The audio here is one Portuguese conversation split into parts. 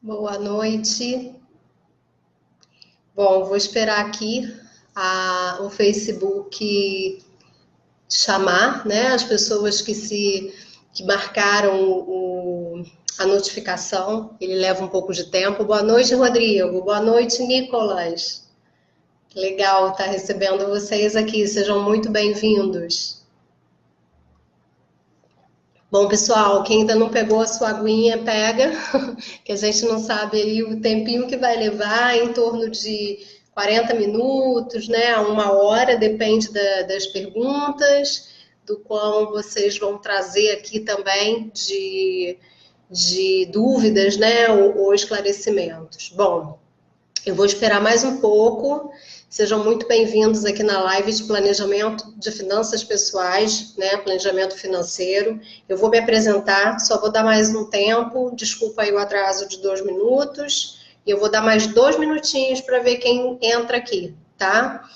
Boa noite. Bom, vou esperar aqui o Facebook chamar, né, as pessoas que marcaram a notificação. Ele leva um pouco de tempo. Boa noite, Rodrigo. Boa noite, Nicolas. Legal estar recebendo vocês aqui. Sejam muito bem-vindos. Bom, pessoal, quem ainda não pegou a sua aguinha, pega, que a gente não sabe aí o tempinho que vai levar, em torno de 40 minutos, né, a uma hora, depende das perguntas, do quão vocês vão trazer aqui também de dúvidas, né, ou esclarecimentos. Bom, eu vou esperar mais um pouco. Sejam muito bem-vindos aqui na live de planejamento de finanças pessoais, né? Planejamento financeiro. Eu vou me apresentar, só vou dar mais um tempo. Desculpa aí o atraso de 2 minutos. E eu vou dar mais 2 minutinhos para ver quem entra aqui, tá?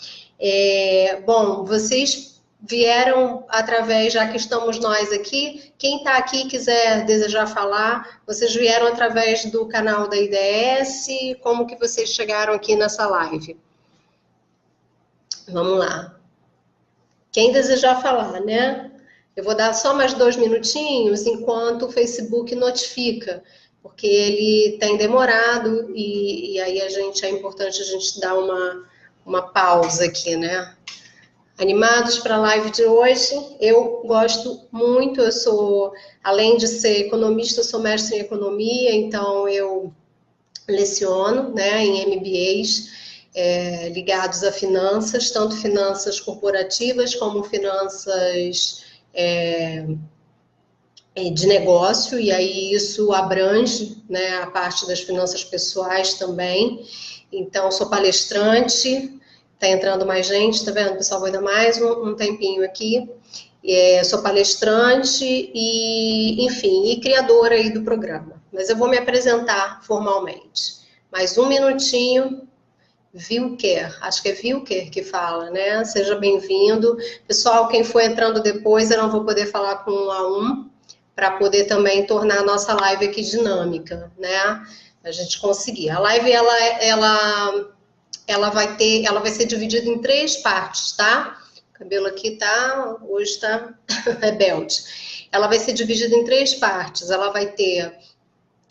Bom, vocês vieram através, já que estamos nós aqui, quem está aqui e quiser desejar falar, vocês vieram através do canal da IDS, como que vocês chegaram aqui nessa live? Vamos lá. Quem desejar falar, né? Eu vou dar só mais 2 minutinhos enquanto o Facebook notifica, porque ele tem demorado e aí é importante a gente dar uma pausa aqui, né? Animados para a live de hoje? Eu gosto muito, além de ser economista, eu sou mestre em economia, então eu leciono, né, em MBAs ligados a finanças, tanto finanças corporativas como finanças de negócio, e aí isso abrange, né, a parte das finanças pessoais também. Então, sou palestrante, tá entrando mais gente, tá vendo? O pessoal vai dar mais um tempinho aqui. Sou palestrante e, enfim, e criadora aí do programa. Mas eu vou me apresentar formalmente. Mais um minutinho. Wilker, acho que é Wilker que fala, né? Seja bem-vindo. Pessoal, quem for entrando depois, eu não vou poder falar com um a um, para poder também tornar a nossa live aqui dinâmica, né? A gente conseguir. A live, ela vai ser dividida em 3 partes, tá? O cabelo aqui hoje tá rebelde. Ela vai ser dividida em 3 partes. Ela vai ter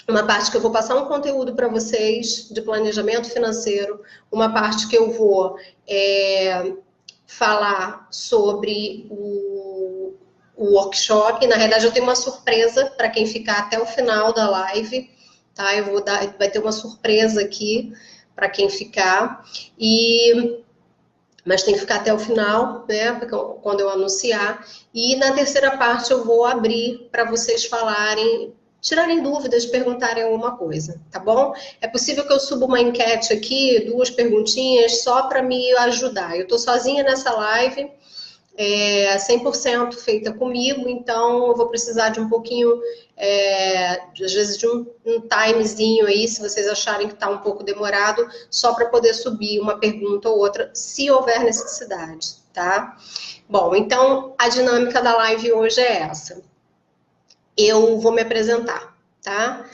uma parte que eu vou passar um conteúdo para vocês de planejamento financeiro, uma parte que eu vou falar sobre o workshop. Na realidade, eu tenho uma surpresa para quem ficar até o final da live, tá? Vai ter uma surpresa aqui para quem ficar, mas tem que ficar até o final, né? Quando eu anunciar. E na terceira parte eu vou abrir para vocês falarem, tirarem dúvidas, perguntarem alguma coisa, tá bom? É possível que eu suba uma enquete aqui, 2 perguntinhas, só para me ajudar. Eu estou sozinha nessa live, 100% feita comigo, então eu vou precisar de um pouquinho, às vezes de um timezinho aí, se vocês acharem que está um pouco demorado, só para poder subir uma pergunta ou outra, se houver necessidade, tá? Bom, então a dinâmica da live hoje é essa. Eu vou me apresentar, tá?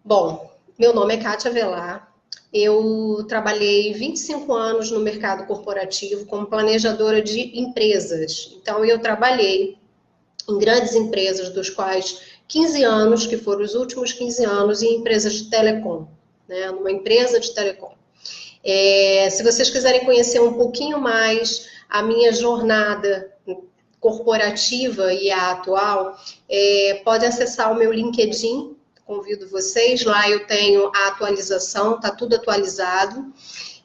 Bom, meu nome é Kátia Velar, eu trabalhei 25 anos no mercado corporativo como planejadora de empresas. Então, eu trabalhei em grandes empresas, dos quais 15 anos, que foram os últimos 15 anos, em empresas de telecom, né? Numa empresa de telecom. Se vocês quiserem conhecer um pouquinho mais a minha jornada corporativa e a atual, pode acessar o meu LinkedIn, convido vocês, lá eu tenho a atualização, está tudo atualizado,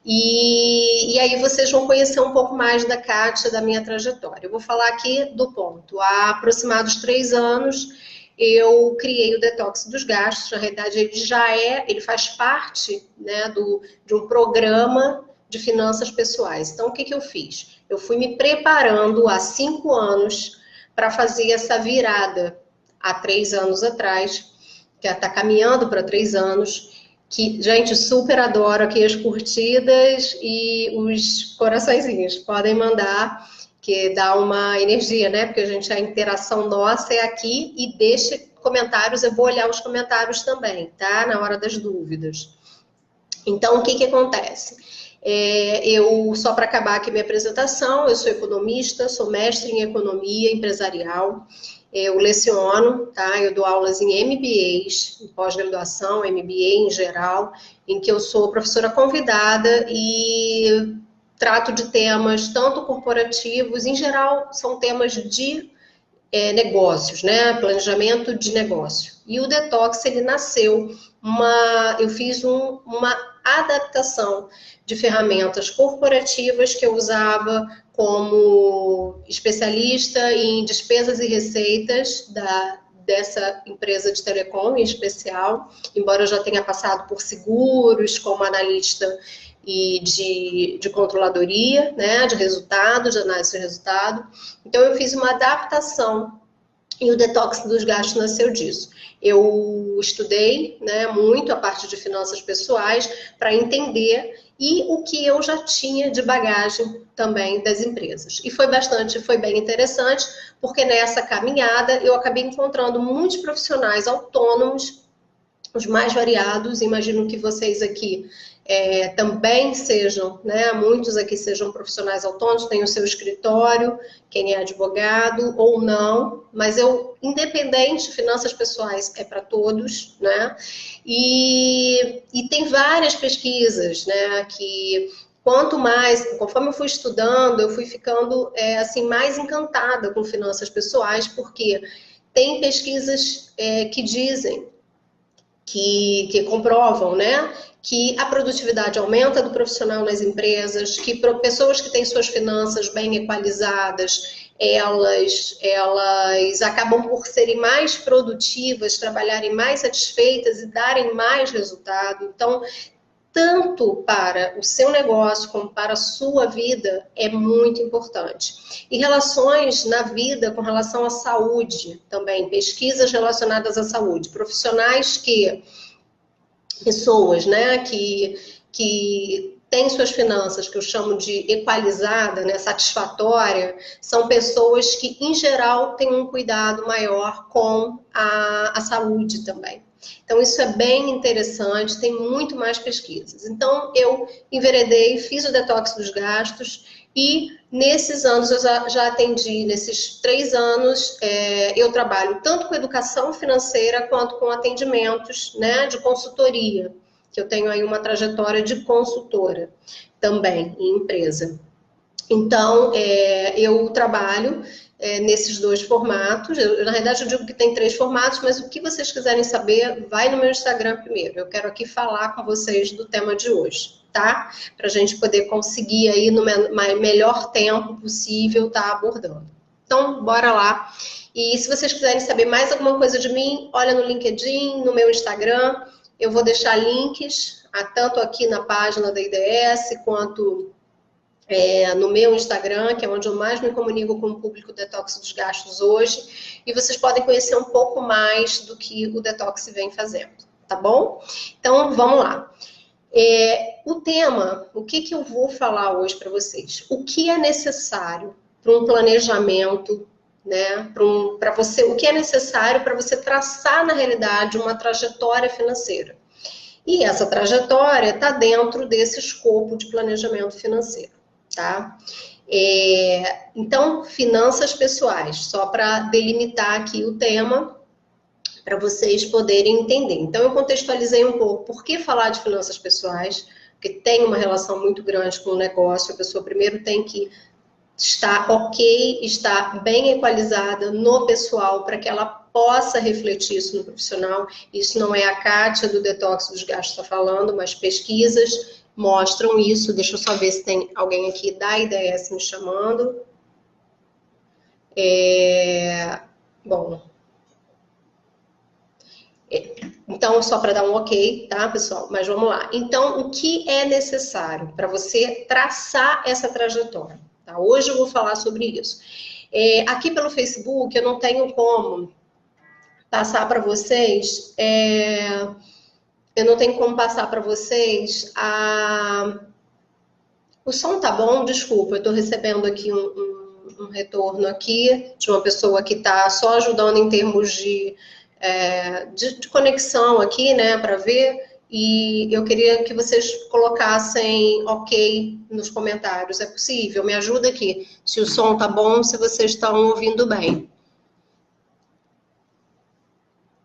e aí vocês vão conhecer um pouco mais da Kátia, da minha trajetória. Eu vou falar aqui do ponto. Há aproximados 3 anos, eu criei o Detox dos Gastos. Na realidade, ele faz parte, né, de um programa de finanças pessoais. Então, o que eu fiz? Eu fui me preparando há 5 anos para fazer essa virada há 3 anos atrás, que está caminhando para 3 anos, que, gente, super adoro aqui as curtidas e os coraçõezinhos. Podem mandar, que dá uma energia, né? Porque a interação nossa é aqui e deixa comentários, eu vou olhar os comentários também, tá? Na hora das dúvidas. Então, o que que acontece? Só para acabar aqui minha apresentação, eu sou economista, sou mestre em economia empresarial, eu leciono, tá? Eu dou aulas em MBAs, em pós-graduação, MBA em geral, em que eu sou professora convidada e trato de temas tanto corporativos, em geral são temas de negócios, né? Planejamento de negócio. E o Detox, ele nasceu, eu fiz uma adaptação de ferramentas corporativas que eu usava como especialista em despesas e receitas dessa empresa de telecom em especial, embora eu já tenha passado por seguros, como analista e de controladoria, né, de resultados, de análise de resultado. Então, eu fiz uma adaptação e o detox dos gastos nasceu disso. Eu estudei, né, muito a parte de finanças pessoais para entender e o que eu já tinha de bagagem também das empresas. E foi bem interessante, porque nessa caminhada eu acabei encontrando muitos profissionais autônomos, os mais variados. Imagino que vocês aqui também sejam, né? Muitos aqui sejam profissionais autônomos, têm o seu escritório, quem é advogado ou não, mas independente, finanças pessoais é para todos, né? E tem várias pesquisas, né? Que quanto mais, conforme eu fui estudando, eu fui ficando assim mais encantada com finanças pessoais, porque tem pesquisas que dizem que comprovam, né, que a produtividade aumenta do profissional nas empresas, que pessoas que têm suas finanças bem equalizadas, elas acabam por serem mais produtivas, trabalharem mais satisfeitas e darem mais resultado. Então, tanto para o seu negócio como para a sua vida, é muito importante. E relações na vida com relação à saúde também, pesquisas relacionadas à saúde, pessoas, né, que têm suas finanças, que eu chamo de equalizada, né, satisfatória, são pessoas que, em geral, têm um cuidado maior com a saúde também. Então, isso é bem interessante, tem muito mais pesquisas. Então, eu enveredei, fiz o detox dos gastos e, nesses anos, eu já atendi, nesses 3 anos, eu trabalho tanto com educação financeira quanto com atendimentos, né, de consultoria, que eu tenho aí uma trajetória de consultora também em empresa. Então, eu trabalho nesses 2 formatos. Na verdade, eu digo que tem 3 formatos, mas o que vocês quiserem saber, vai no meu Instagram primeiro. Eu quero aqui falar com vocês do tema de hoje, tá? Para a gente poder conseguir aí, no melhor tempo possível, tá abordando. Então, bora lá. E se vocês quiserem saber mais alguma coisa de mim, olha no LinkedIn, no meu Instagram. Eu vou deixar links, tanto aqui na página da IDS, quanto no meu Instagram, que é onde eu mais me comunico com o público Detox dos Gastos hoje, e vocês podem conhecer um pouco mais do que o Detox vem fazendo, tá bom? Então, vamos lá. O tema, o que eu vou falar hoje para vocês? O que é necessário para um planejamento, né? Para você, o que é necessário para você traçar, na realidade, uma trajetória financeira? E essa trajetória está dentro desse escopo de planejamento financeiro. Tá? Então, finanças pessoais, só para delimitar aqui o tema, para vocês poderem entender. Então, eu contextualizei um pouco por que falar de finanças pessoais, porque tem uma relação muito grande com o negócio. A pessoa primeiro tem que estar ok, estar bem equalizada no pessoal, para que ela possa refletir isso no profissional. Isso não é a Kátia do Detox dos Gastos está falando, mas pesquisas mostram isso. Deixa eu só ver se tem alguém aqui da IDS me chamando. Bom. Então, só para dar um ok, tá, pessoal? Mas vamos lá. Então, o que é necessário para você traçar essa trajetória? Tá? Hoje eu vou falar sobre isso. Aqui pelo Facebook, eu não tenho como passar para vocês... Eu não tenho como passar para vocês O som tá bom? Desculpa, eu estou recebendo aqui um retorno aqui de uma pessoa que está só ajudando em termos de de conexão aqui, né, para ver. E eu queria que vocês colocassem ok nos comentários. É possível? Me ajuda aqui. Se o som tá bom, se vocês estão ouvindo bem.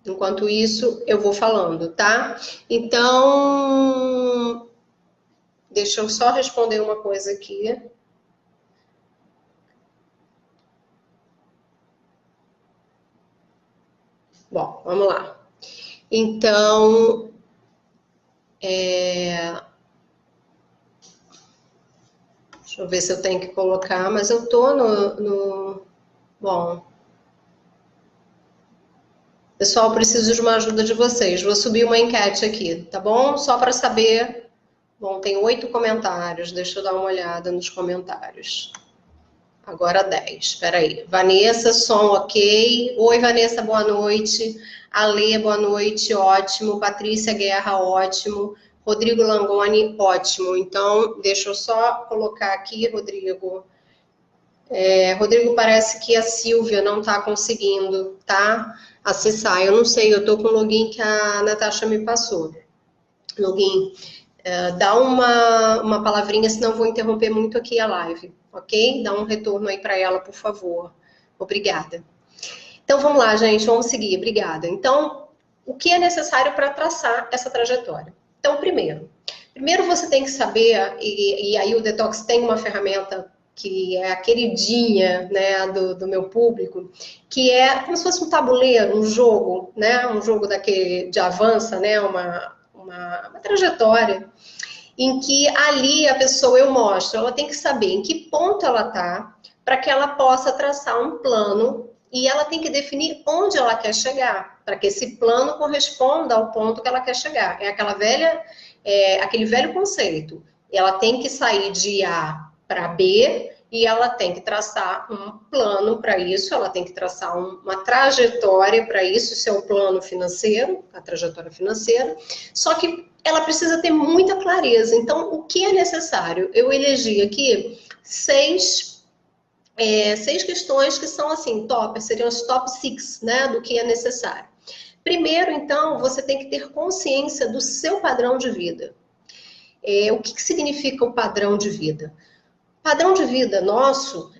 Enquanto isso, eu vou falando, tá? Então, deixa eu só responder uma coisa aqui. Bom, vamos lá. Então, deixa eu ver se eu tenho que colocar, mas eu tô Bom, pessoal, preciso de uma ajuda de vocês. Vou subir uma enquete aqui, tá bom? Só para saber. Bom, tem 8 comentários. Deixa eu dar uma olhada nos comentários. Agora 10. Espera aí. Vanessa, som ok. Oi, Vanessa, boa noite. Ale, boa noite, ótimo. Patrícia Guerra, ótimo. Rodrigo Langoni, ótimo. Então, deixa eu só colocar aqui, Rodrigo. Rodrigo, parece que a Silvia não está conseguindo, tá? Acessar. Eu não sei, eu estou com o login que a Natasha me passou. Login. Dá uma palavrinha, senão vou interromper muito aqui a live, ok? Dá um retorno aí para ela, por favor. Obrigada. Então, vamos lá, gente, vamos seguir. Obrigada. Então, o que é necessário para traçar essa trajetória? Então, primeiro você tem que saber, e aí o Detox tem uma ferramenta que é a queridinha, né, do meu público, que é como se fosse um tabuleiro, um jogo, né, um jogo daquele de avança, né, uma trajetória, em que ali a pessoa eu mostro, ela tem que saber em que ponto ela está, para que ela possa traçar um plano, e ela tem que definir onde ela quer chegar, para que esse plano corresponda ao ponto que ela quer chegar. É aquele velho conceito. Ela tem que sair de A para B, e ela tem que traçar um plano para isso, ela tem que traçar uma trajetória para isso, isso é o plano financeiro, a trajetória financeira, só que ela precisa ter muita clareza. Então, o que é necessário? Eu elegi aqui 6 questões que são assim, seriam os top 6, né, do que é necessário. Primeiro, então, você tem que ter consciência do seu padrão de vida. O que significa o padrão de vida? O padrão de vida nosso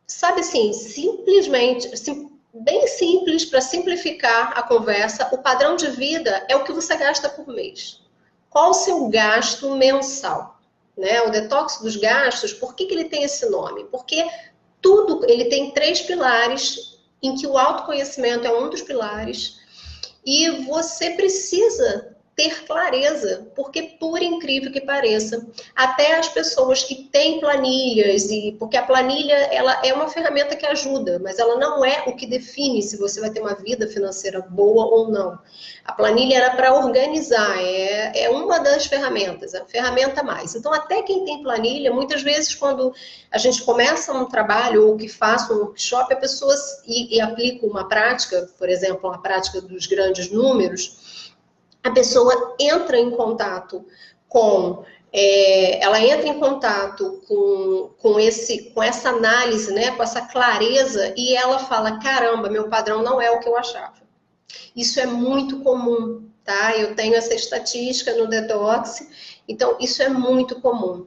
sabe assim, simplesmente, bem simples, para simplificar a conversa, o padrão de vida é o que você gasta por mês. Qual o seu gasto mensal? Né? O detox dos gastos, por que ele tem esse nome? Porque ele tem 3 pilares, em que o autoconhecimento é um dos pilares, e você precisa ter clareza, porque por incrível que pareça, até as pessoas que têm planilhas, porque a planilha ela é uma ferramenta que ajuda, mas ela não é o que define se você vai ter uma vida financeira boa ou não. A planilha era para organizar, é uma das ferramentas, a ferramenta mais. Então, até quem tem planilha, muitas vezes quando a gente começa um trabalho ou que faça um workshop, a pessoa e aplica uma prática, por exemplo, a prática dos grandes números, a pessoa entra em contato ela entra em contato com essa análise, né, com essa clareza, e ela fala, caramba, meu padrão não é o que eu achava. Isso é muito comum, tá? Eu tenho essa estatística no Detox, então isso é muito comum.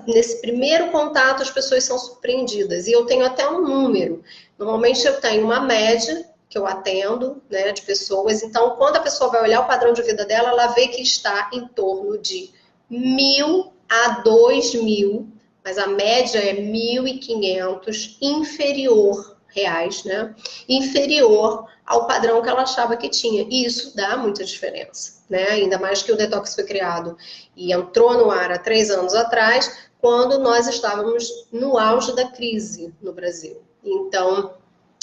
Nesse primeiro contato, as pessoas são surpreendidas, e eu tenho até um número. Normalmente eu tenho uma média que eu atendo, né, de pessoas. Então, quando a pessoa vai olhar o padrão de vida dela, ela vê que está em torno de 1.000 a 2.000, mas a média é 1.500 inferior reais, né? Inferior ao padrão que ela achava que tinha. E isso dá muita diferença, né? Ainda mais que o Detox foi criado e entrou no ar há 3 anos atrás, quando nós estávamos no auge da crise no Brasil. Então,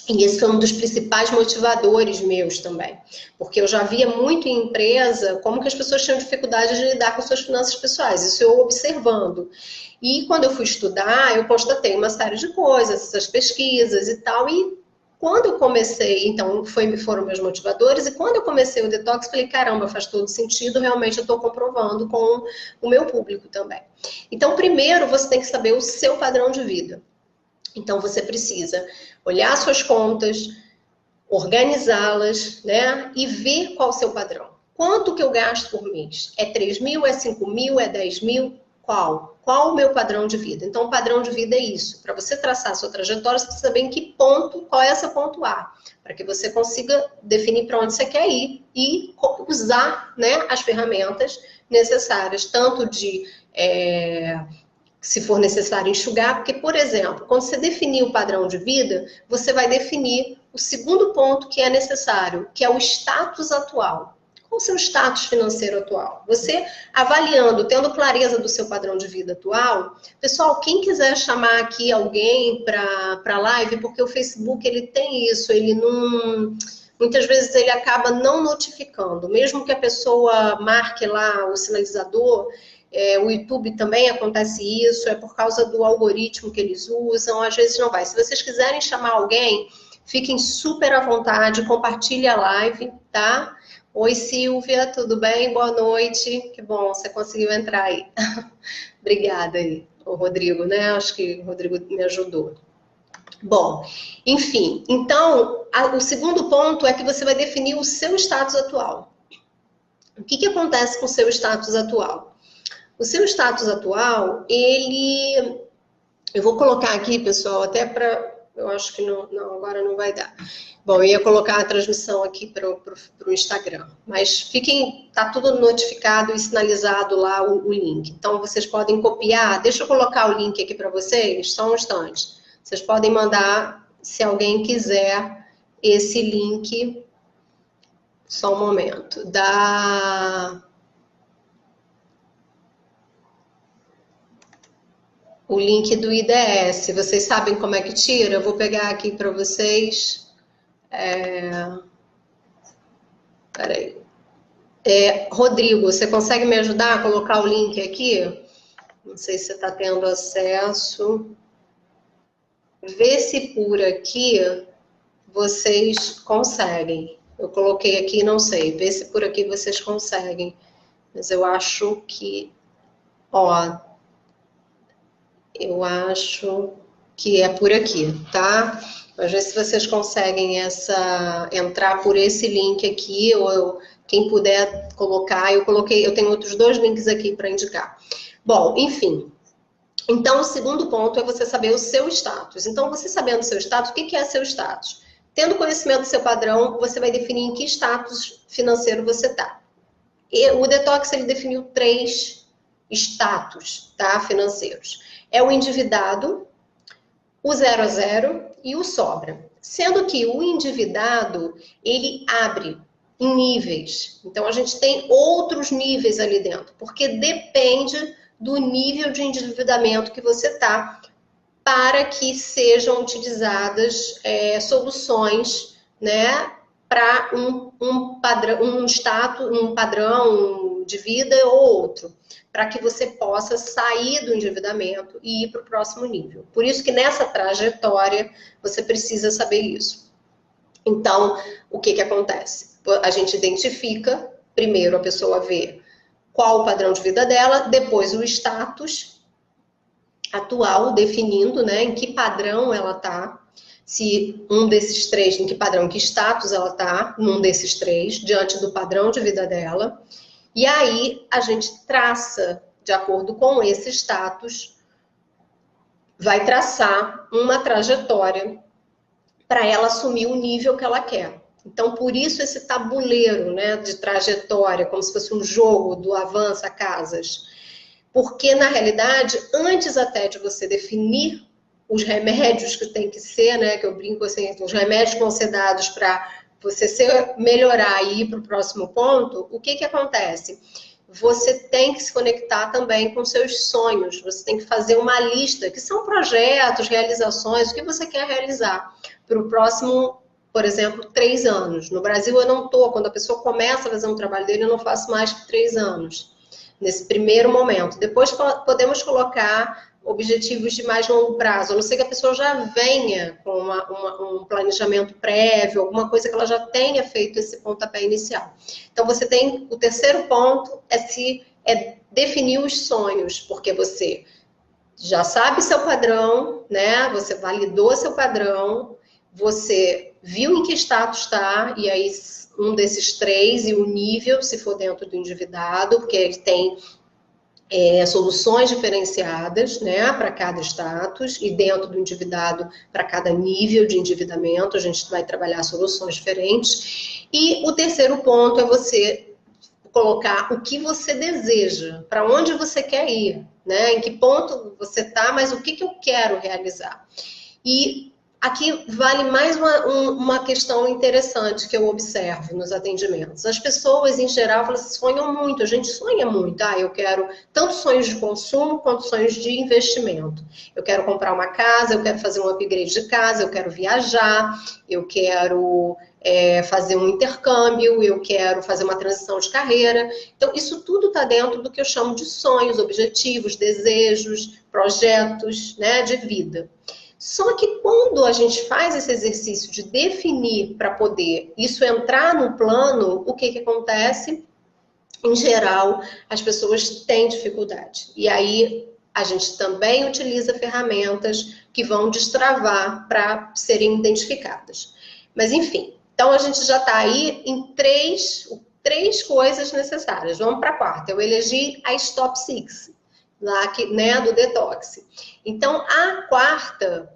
e esse foi um dos principais motivadores meus também, porque eu já via muito em empresa como que as pessoas tinham dificuldade de lidar com suas finanças pessoais, isso eu observando. E quando eu fui estudar, eu constatei uma série de coisas, essas pesquisas e tal, e quando eu comecei, então foram meus motivadores, e quando eu comecei o Detox, falei, caramba, faz todo sentido, realmente eu estou comprovando com o meu público também. Então, primeiro, você tem que saber o seu padrão de vida. Então, você precisa olhar suas contas, organizá-las, né? E ver qual é o seu padrão. Quanto que eu gasto por mês? É 3 mil, é 5 mil, é 10 mil? Qual? Qual o meu padrão de vida? Então, o padrão de vida é isso. Para você traçar a sua trajetória, você precisa saber em que ponto, qual é essa ponto A, para que você consiga definir para onde você quer ir e usar, né, as ferramentas necessárias, tanto de se for necessário enxugar, porque, por exemplo, quando você definir o padrão de vida, você vai definir o segundo ponto que é necessário, que é o status atual. Qual o seu status financeiro atual? Você avaliando, tendo clareza do seu padrão de vida atual, pessoal, quem quiser chamar aqui alguém para a live, porque o Facebook ele tem isso, ele não... Muitas vezes ele acaba não notificando, mesmo que a pessoa marque lá o sinalizador, o YouTube também acontece isso, é por causa do algoritmo que eles usam, às vezes não vai. Se vocês quiserem chamar alguém, fiquem super à vontade, compartilhe a live, tá? Oi, Silvia, tudo bem? Boa noite. Que bom, você conseguiu entrar aí. Obrigada aí, o Rodrigo, né? Acho que o Rodrigo me ajudou. Bom, enfim, então, o segundo ponto é que você vai definir o seu status atual. O que acontece com o seu status atual? O seu status atual, eu vou colocar aqui, pessoal, até para... Eu acho que não, agora não vai dar. Bom, eu ia colocar a transmissão aqui para o Instagram. Mas tá tudo notificado e sinalizado lá o link. Então, vocês podem copiar. Deixa eu colocar o link aqui para vocês, só um instante. Vocês podem mandar, se alguém quiser, esse link. Só um momento. O link do IDS. Vocês sabem como é que tira? Eu vou pegar aqui para vocês. Peraí. Rodrigo, você consegue me ajudar a colocar o link aqui? Não sei se você está tendo acesso. Vê se por aqui vocês conseguem. Eu coloquei aqui, não sei. Vê se por aqui vocês conseguem. Mas eu acho que... eu acho que é por aqui, tá? Mas ver se vocês conseguem entrar por esse link aqui, ou quem puder colocar, eu tenho outros 2 links aqui para indicar. Bom, enfim. Então, o segundo ponto é você saber o seu status. Então, você sabendo o seu status, o que é seu status? Tendo conhecimento do seu padrão, você vai definir em que status financeiro você está. O Detox, ele definiu 3 status, tá, financeiros. É o endividado, o 0 a 0 e o sobra. Sendo que o endividado, ele abre em níveis. Então, a gente tem outros níveis ali dentro, porque depende do nível de endividamento que você está, para que sejam utilizadas soluções, né, para um padrão de vida ou outro, para que você possa sair do endividamento e ir para o próximo nível. Por isso que nessa trajetória você precisa saber isso. Então, o que acontece? A gente identifica, primeiro a pessoa vê qual o padrão de vida dela, depois o status atual, definindo, né, em que padrão ela está, se um desses 3, em que padrão, em que status ela está, num desses 3, diante do padrão de vida dela. E aí a gente traça, de acordo com esse status, vai traçar uma trajetória para ela assumir o nível que ela quer. Então, por isso esse tabuleiro, né, de trajetória, como se fosse um jogo do avança casas. Porque, na realidade, antes até de você definir os remédios que tem que ser, né, que eu brinco assim, os remédios que vão ser dados para você melhorar e ir para o próximo ponto, o que acontece? Você tem que se conectar também com seus sonhos, você tem que fazer uma lista, que são projetos, realizações, o que você quer realizar para o próximo, por exemplo, 3 anos. No Brasil eu não estou, quando a pessoa começa a fazer um trabalho dele, eu não faço mais que 3 anos, nesse primeiro momento. Depois podemos colocar objetivos de mais longo prazo, a não ser que a pessoa já venha com um planejamento prévio, alguma coisa que ela já tenha feito esse pontapé inicial. Então, você tem, o terceiro ponto é definir os sonhos, porque você já sabe seu padrão, né? Você validou seu padrão, você viu em que status está, e aí um desses três, e o nível, se for dentro do endividado, porque ele tem soluções diferenciadas, né, para cada status, e dentro do endividado, para cada nível de endividamento, a gente vai trabalhar soluções diferentes. E o terceiro ponto é você colocar o que você deseja, para onde você quer ir, né, em que ponto você está, mas o que eu quero realizar. E aqui vale mais uma questão interessante que eu observo nos atendimentos. As pessoas, em geral, elas sonham muito, a gente sonha muito. Eu quero tanto sonhos de consumo quanto sonhos de investimento. Eu quero comprar uma casa, eu quero fazer um upgrade de casa, eu quero viajar, eu quero fazer um intercâmbio, eu quero fazer uma transição de carreira. Então, isso tudo está dentro do que eu chamo de sonhos, objetivos, desejos, projetos, né, de vida. Só que quando a gente faz esse exercício de definir para poder isso entrar no plano, o que acontece? Em geral, as pessoas têm dificuldade. E aí a gente também utiliza ferramentas que vão destravar para serem identificadas. Mas enfim, então a gente já está aí em três coisas necessárias. Vamos para a quarta. Eu elegi a Stop 6, lá que, né, do detox. Então, a quarta,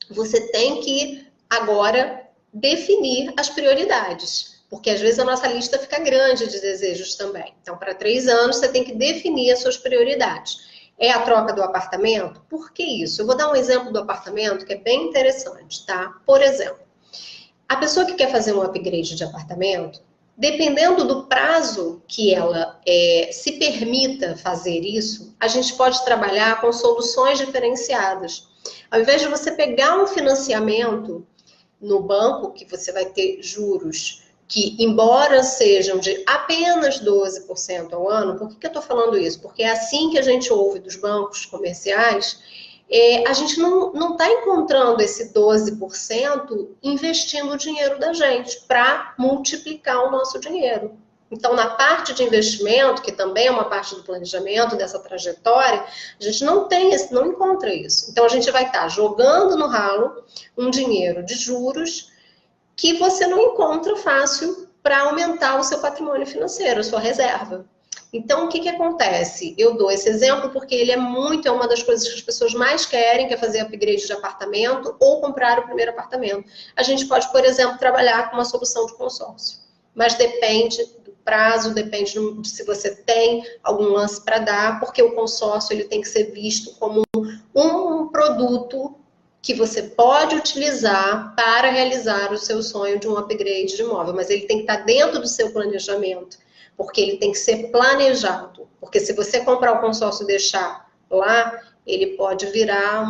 você tem que agora definir as prioridades, porque às vezes a nossa lista fica grande de desejos também. Então, para 3 anos, você tem que definir as suas prioridades. É a troca do apartamento? Por que isso? Eu vou dar um exemplo do apartamento que é bem interessante, tá? Por exemplo, a pessoa que quer fazer um upgrade de apartamento, dependendo do prazo que ela se permita fazer isso, a gente pode trabalhar com soluções diferenciadas. Ao invés de você pegar um financiamento no banco, que você vai ter juros que, embora sejam de apenas 12% ao ano, por que eu estou falando isso? Porque é assim que a gente ouve dos bancos comerciais, a gente não está encontrando esse 12% investindo o dinheiro da gente para multiplicar o nosso dinheiro. Então, na parte de investimento, que também é uma parte do planejamento, dessa trajetória, a gente não encontra isso. Então, a gente vai estar jogando no ralo um dinheiro de juros que você não encontra fácil para aumentar o seu patrimônio financeiro, a sua reserva. Então, o que acontece? Eu dou esse exemplo porque ele é uma das coisas que as pessoas mais querem, que é fazer upgrade de apartamento ou comprar o primeiro apartamento. A gente pode, por exemplo, trabalhar com uma solução de consórcio, mas depende do prazo, depende de se você tem algum lance para dar, porque o consórcio ele tem que ser visto como um produto que você pode utilizar para realizar o seu sonho de um upgrade de imóvel, mas ele tem que estar dentro do seu planejamento, porque ele tem que ser planejado. Porque se você comprar o consórcio e deixar lá, ele pode virar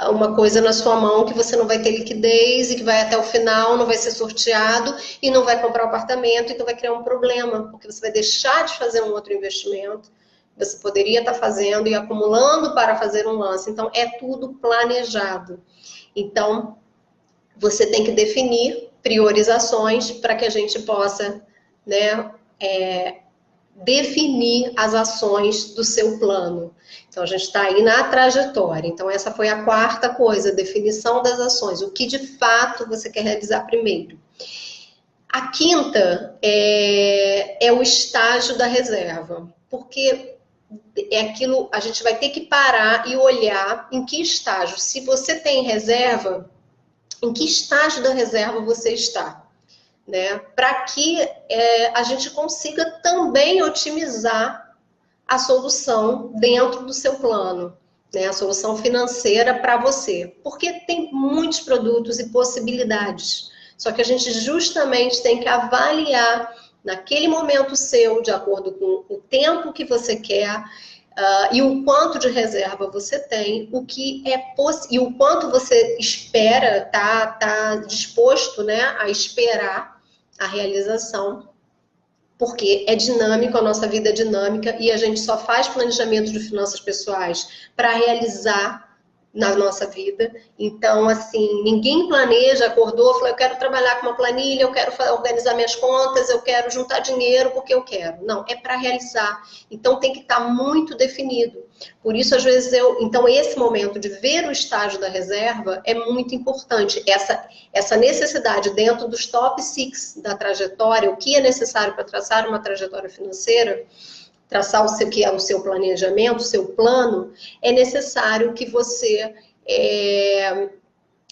uma coisa na sua mão que você não vai ter liquidez e que vai até o final, não vai ser sorteado e não vai comprar o apartamento, então vai criar um problema, porque você vai deixar de fazer um outro investimento que você poderia estar fazendo e acumulando para fazer um lance. Então, é tudo planejado. Então, você tem que definir priorizações para que a gente possa, né, definir as ações do seu plano. Então, a gente está aí na trajetória. Então, essa foi a quarta coisa, definição das ações. O que, de fato, você quer realizar primeiro. A quinta é o estágio da reserva. Porque é aquilo, a gente vai ter que parar e olhar em que estágio. Se você tem reserva, em que estágio da reserva você está, né? Para que a gente consiga também otimizar a solução dentro do seu plano, né? A solução financeira para você. Porque tem muitos produtos e possibilidades. Só que a gente justamente tem que avaliar naquele momento seu, de acordo com o tempo que você quer, e o quanto de reserva você tem, o que e o quanto você espera, tá disposto, né, a esperar a realização, porque é dinâmico, a nossa vida é dinâmica e a gente só faz planejamento de finanças pessoais para realizar na nossa vida. Então, assim, ninguém planeja, acordou, falou, eu quero trabalhar com uma planilha, eu quero organizar minhas contas, eu quero juntar dinheiro porque eu quero. Não, é para realizar. Então, tem que estar muito definido. Por isso, às vezes, então, esse momento de ver o estágio da reserva é muito importante. Essa necessidade dentro dos top 6 da trajetória, o que é necessário para traçar uma trajetória financeira, traçar o que é o seu planejamento, o seu plano, é necessário que você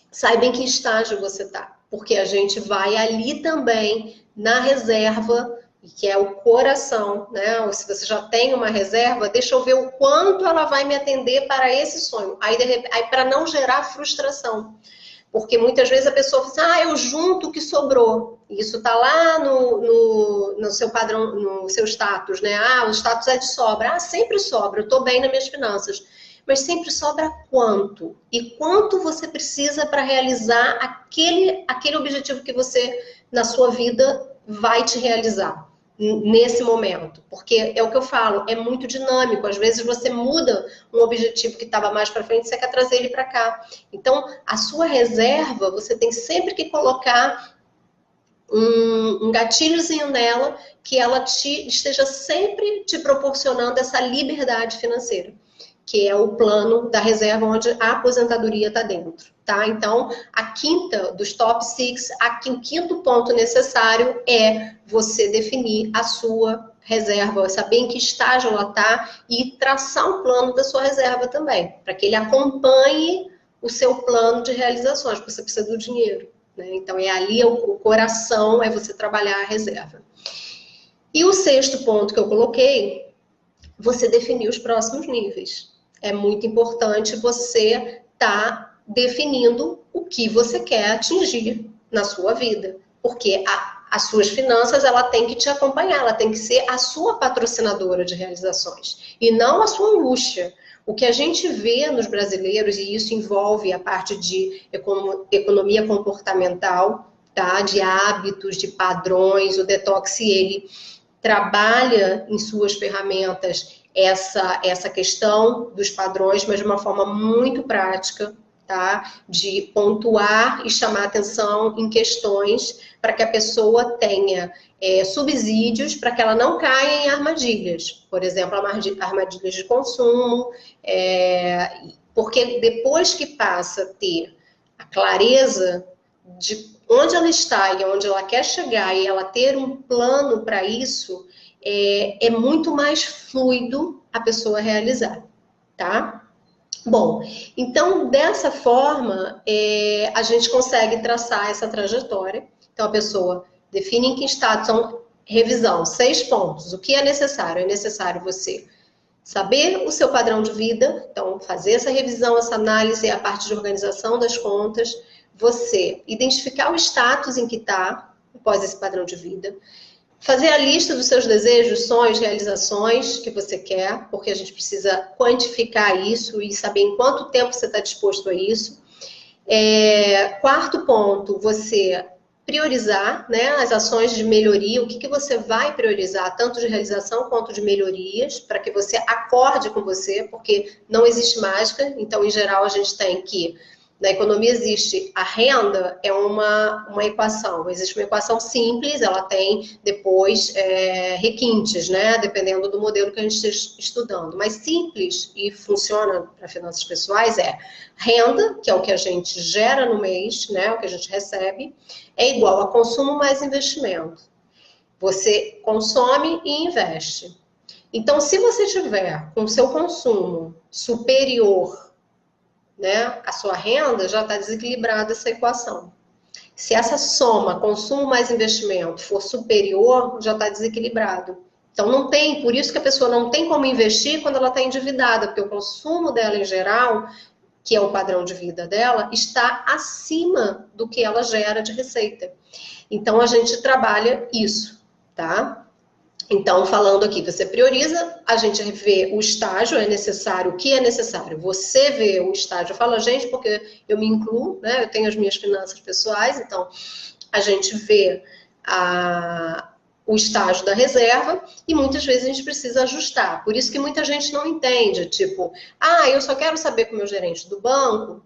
saiba em que estágio você está. Porque a gente vai ali também na reserva, que é o coração, né? Ou se você já tem uma reserva, deixa eu ver o quanto ela vai me atender para esse sonho. Aí para não gerar frustração. Porque muitas vezes a pessoa fala assim, eu junto o que sobrou. Isso está lá no seu padrão, no seu status, né? O status é de sobra. Sempre sobra, eu estou bem nas minhas finanças. Mas sempre sobra quanto? E quanto você precisa para realizar aquele objetivo que você, na sua vida, vai te realizar nesse momento, porque é o que eu falo, é muito dinâmico, às vezes você muda um objetivo que estava mais para frente, você quer trazer ele para cá. Então, a sua reserva, você tem sempre que colocar um gatilhozinho nela, que ela esteja sempre te proporcionando essa liberdade financeira, que é o plano da reserva onde a aposentadoria está dentro, tá? Então, a quinta dos top 6, o quinto ponto necessário é você definir a sua reserva, saber em que estágio ela está e traçar um plano da sua reserva também, para que ele acompanhe o seu plano de realizações, porque você precisa do dinheiro, né? Então, é ali o coração, é você trabalhar a reserva. E o sexto ponto que eu coloquei, você definir os próximos níveis. É muito importante você estar definindo o que você quer atingir na sua vida. Porque as suas finanças, ela tem que te acompanhar, ela tem que ser a sua patrocinadora de realizações. E não a sua angústia. O que a gente vê nos brasileiros, e isso envolve a parte de economia comportamental, tá? De hábitos, de padrões, o Detox, ele trabalha em suas ferramentas essa questão dos padrões, mas de uma forma muito prática, tá? De pontuar e chamar atenção em questões para que a pessoa tenha subsídios para que ela não caia em armadilhas. Por exemplo, armadilhas de consumo, porque depois que passa a ter a clareza de onde ela está e onde ela quer chegar e ela ter um plano para isso, é muito mais fluido a pessoa realizar, tá? Bom, então, dessa forma, a gente consegue traçar essa trajetória. Então, a pessoa define em que estado, são revisão, 6 pontos. O que é necessário? É necessário você saber o seu padrão de vida, então, fazer essa revisão, essa análise, a parte de organização das contas, você identificar o status em que está, após esse padrão de vida, fazer a lista dos seus desejos, sonhos, realizações que você quer, porque a gente precisa quantificar isso e saber em quanto tempo você está disposto a isso. Quarto ponto, você priorizar, né, as ações de melhoria, o que você vai priorizar, tanto de realização quanto de melhorias, para que você acorde com você, porque não existe mágica, então, em geral, a gente tem que na economia existe a renda, é uma equação. Existe uma equação simples, ela tem depois requintes, né? Dependendo do modelo que a gente esteja estudando. Mas simples e funciona para finanças pessoais renda, que é o que a gente gera no mês, né? O que a gente recebe, é igual a consumo mais investimento. Você consome e investe. Então, se você tiver com o seu consumo superior, né, a sua renda, já está desequilibrada essa equação. Se essa soma, consumo mais investimento, for superior, já está desequilibrado. Então, não tem, por isso que a pessoa não tem como investir quando ela está endividada, porque o consumo dela em geral, que é o padrão de vida dela, está acima do que ela gera de receita. Então, a gente trabalha isso, tá? Então, falando aqui, você prioriza, a gente vê o estágio, é necessário, o que é necessário? Você vê o estágio, eu falo, gente, porque eu me incluo, né? Eu tenho as minhas finanças pessoais, então a gente vê o estágio da reserva e muitas vezes a gente precisa ajustar. Por isso que muita gente não entende, tipo, eu só quero saber com o meu gerente do banco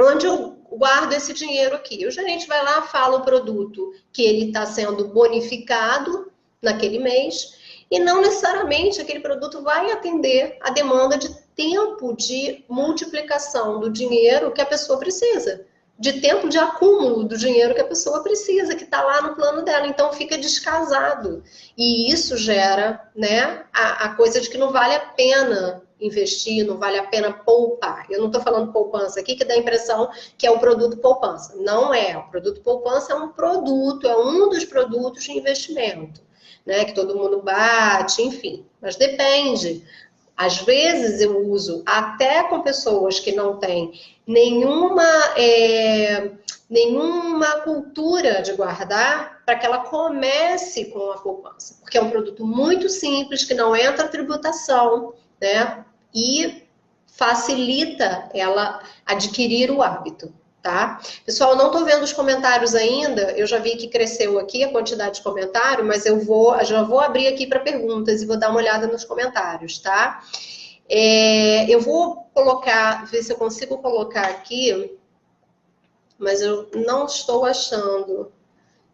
onde eu guardo esse dinheiro aqui. O gerente vai lá, fala o produto que ele está sendo bonificado naquele mês e não necessariamente aquele produto vai atender a demanda de tempo de multiplicação do dinheiro que a pessoa precisa, de tempo de acúmulo do dinheiro que a pessoa precisa, que está lá no plano dela. Então fica descasado. E isso gera, né, a coisa de que não vale a pena investir, não vale a pena poupar. Eu não estou falando poupança aqui, que dá a impressão que é o produto poupança. Não é. O produto poupança é um produto, é um dos produtos de investimento, né, que todo mundo bate, enfim. Mas depende. Às vezes eu uso até com pessoas que não têm nenhuma cultura de guardar, para que ela comece com a poupança. Porque é um produto muito simples, que não entra tributação, né? E facilita ela adquirir o hábito. Tá? Pessoal, eu não estou vendo os comentários ainda, eu já vi que cresceu aqui a quantidade de comentário, mas já vou abrir aqui para perguntas e vou dar uma olhada nos comentários, tá? Eu vou colocar, ver se eu consigo colocar aqui, mas eu não estou achando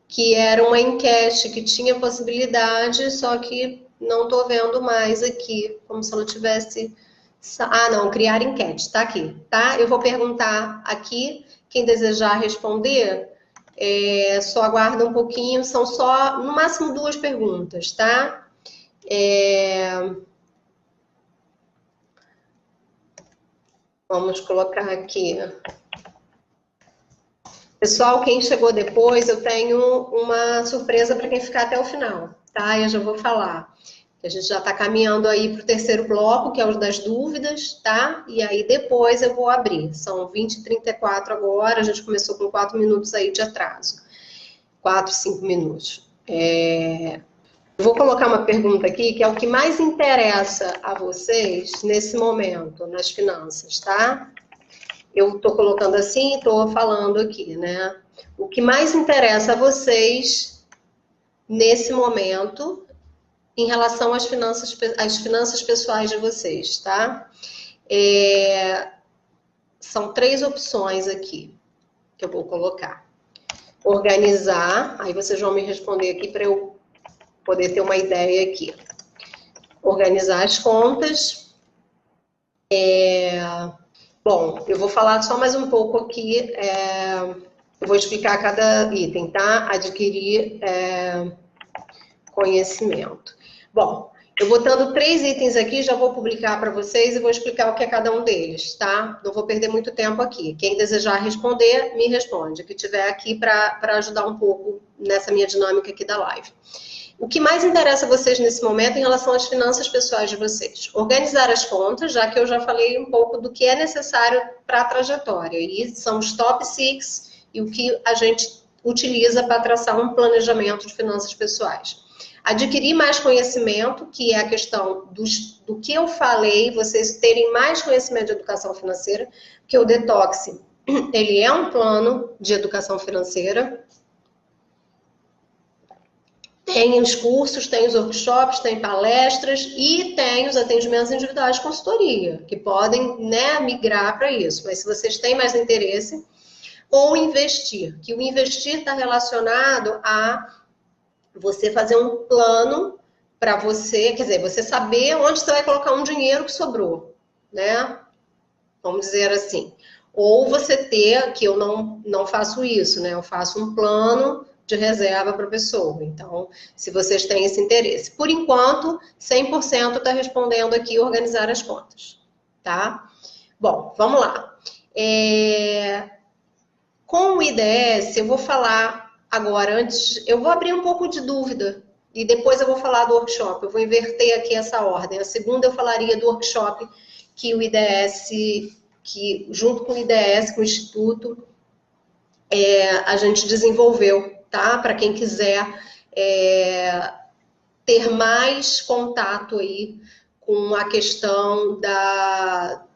que era uma enquete que tinha possibilidade, só que não estou vendo mais aqui, como se ela tivesse... não, criar enquete, tá aqui, tá? Eu vou perguntar aqui, quem desejar responder, só aguarda um pouquinho, são só, no máximo, 2 perguntas, tá? Vamos colocar aqui. Pessoal, quem chegou depois, eu tenho uma surpresa para quem ficar até o final, tá? Eu já vou falar. A gente já está caminhando aí para o terceiro bloco, que é o das dúvidas, tá? E aí depois eu vou abrir. São 20h34 agora, a gente começou com 4 minutos aí de atraso. 4, 5 minutos. Eu vou colocar uma pergunta aqui, que é o que mais interessa a vocês nesse momento, nas finanças, tá? Eu estou colocando assim, estou falando aqui, né? O que mais interessa a vocês nesse momento em relação às finanças pessoais de vocês, tá? São 3 opções aqui que eu vou colocar. Organizar, aí vocês vão me responder aqui para eu poder ter uma ideia aqui. Organizar as contas. Bom, eu vou falar só mais um pouco aqui, eu vou explicar cada item, tá? Adquirir conhecimento. Bom, eu botando 3 itens aqui, já vou publicar para vocês e vou explicar o que é cada um deles, tá? Não vou perder muito tempo aqui. Quem desejar responder, me responde, que tiver aqui para ajudar um pouco nessa minha dinâmica aqui da live. O que mais interessa a vocês nesse momento em relação às finanças pessoais de vocês? Organizar as contas, já que eu já falei um pouco do que é necessário para a trajetória. E são os top 6 e o que a gente utiliza para traçar um planejamento de finanças pessoais. Adquirir mais conhecimento, que é a questão do que eu falei, vocês terem mais conhecimento de educação financeira, porque o Detox, ele é um plano de educação financeira. Tem os cursos, tem os workshops, tem palestras e tem os atendimentos individuais de consultoria, que podem, né, migrar para isso. Mas se vocês têm mais interesse, ou investir, que o investir está relacionado a você fazer um plano para você, quer dizer, você saber onde você vai colocar um dinheiro que sobrou, né? Vamos dizer assim. Ou você ter, que eu não faço isso, né? Eu faço um plano de reserva para a pessoa. Então, se vocês têm esse interesse. Por enquanto, 100% está respondendo aqui organizar as contas, tá? Bom, vamos lá. Com o IDS, eu vou falar agora, antes, eu vou abrir um pouco de dúvida e depois eu vou falar do workshop. Eu vou inverter aqui essa ordem. A segunda eu falaria do workshop que o IDS, que junto com o IDS, com o Instituto, a gente desenvolveu, tá? Para quem quiser ter mais contato aí com a questão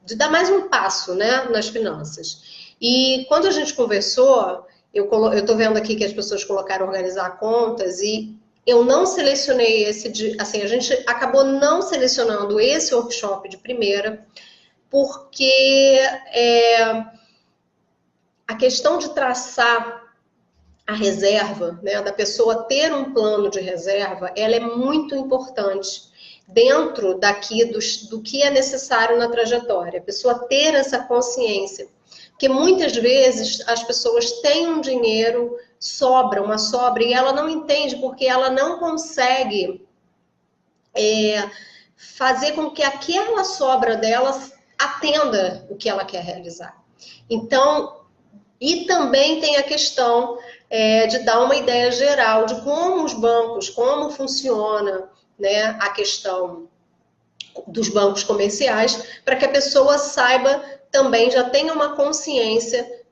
de dar mais um passo, né, nas finanças. E quando a gente conversou, eu estou vendo aqui que as pessoas colocaram organizar contas e eu não selecionei assim, a gente acabou não selecionando esse workshop de primeira, porque a questão de traçar a reserva, né, da pessoa ter um plano de reserva, ela é muito importante dentro daqui do que é necessário na trajetória. A pessoa ter essa consciência. Porque muitas vezes as pessoas têm um dinheiro, uma sobra, e ela não entende porque ela não consegue fazer com que aquela sobra delas atenda o que ela quer realizar. Então, e também tem a questão de dar uma ideia geral de como os bancos, como funciona, né, a questão dos bancos comerciais, para que a pessoa saiba também, já tenha uma consciência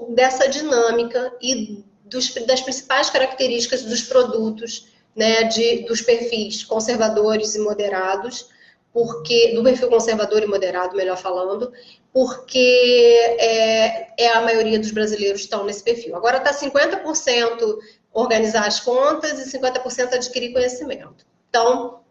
dessa dinâmica e das principais características dos produtos, né, dos perfis conservadores e moderados, do perfil conservador e moderado, melhor falando, porque a maioria dos brasileiros estão nesse perfil. Agora está 50% organizar as contas e 50% adquirir conhecimento. Então,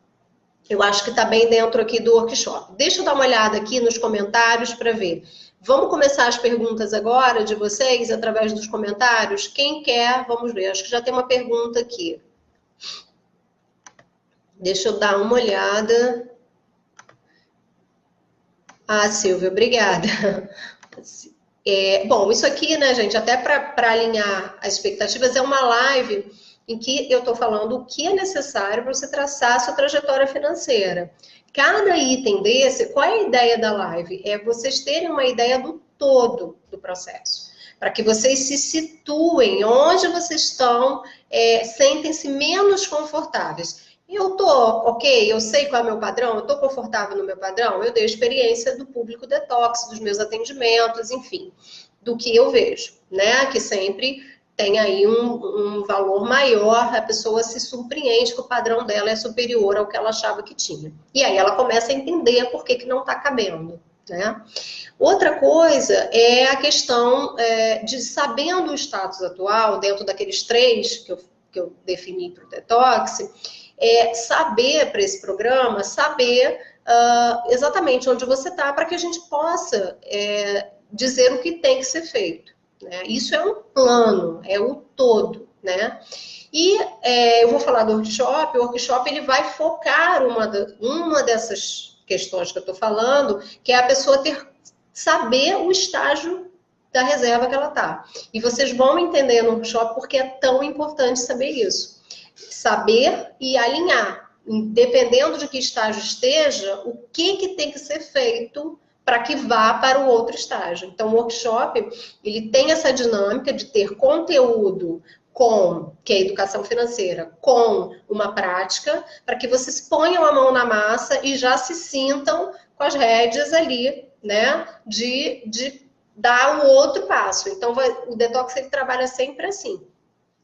eu acho que está bem dentro aqui do workshop. Deixa eu dar uma olhada aqui nos comentários para ver. Vamos começar as perguntas agora de vocês, através dos comentários? Quem quer, vamos ver. Acho que já tem uma pergunta aqui. Deixa eu dar uma olhada. Ah, Silvia, obrigada. Bom, isso aqui, né, gente, até para alinhar as expectativas, é uma live em que eu estou falando o que é necessário para você traçar a sua trajetória financeira. Cada item desse, qual é a ideia da live? É vocês terem uma ideia do todo do processo, para que vocês se situem onde vocês estão, sentem-se menos confortáveis. Eu tô ok, eu sei qual é o meu padrão, eu tô confortável no meu padrão, eu dei a experiência do público detox, dos meus atendimentos, enfim, do que eu vejo, né? Que sempre tem aí um valor maior, a pessoa se surpreende que o padrão dela é superior ao que ela achava que tinha. E aí ela começa a entender por que não tá cabendo, né? Outra coisa é a questão de, sabendo o status atual, dentro daqueles 3 que eu defini para o detox, saber para esse programa, saber exatamente onde você está, para que a gente possa dizer o que tem que ser feito, né? Isso é um plano, é o todo, né? E eu vou falar do workshop. O workshop ele vai focar uma dessas questões que eu estou falando, que é a pessoa saber o estágio da reserva que ela está. E vocês vão entender no workshop porque é tão importante saber isso. Saber e alinhar, dependendo de que estágio esteja, o que tem que ser feito para que vá para o outro estágio. Então, o workshop, ele tem essa dinâmica de ter conteúdo que é a educação financeira, com uma prática, para que vocês ponham a mão na massa e já se sintam com as rédeas ali, né, de dar o outro passo. Então, o detox, ele trabalha sempre assim.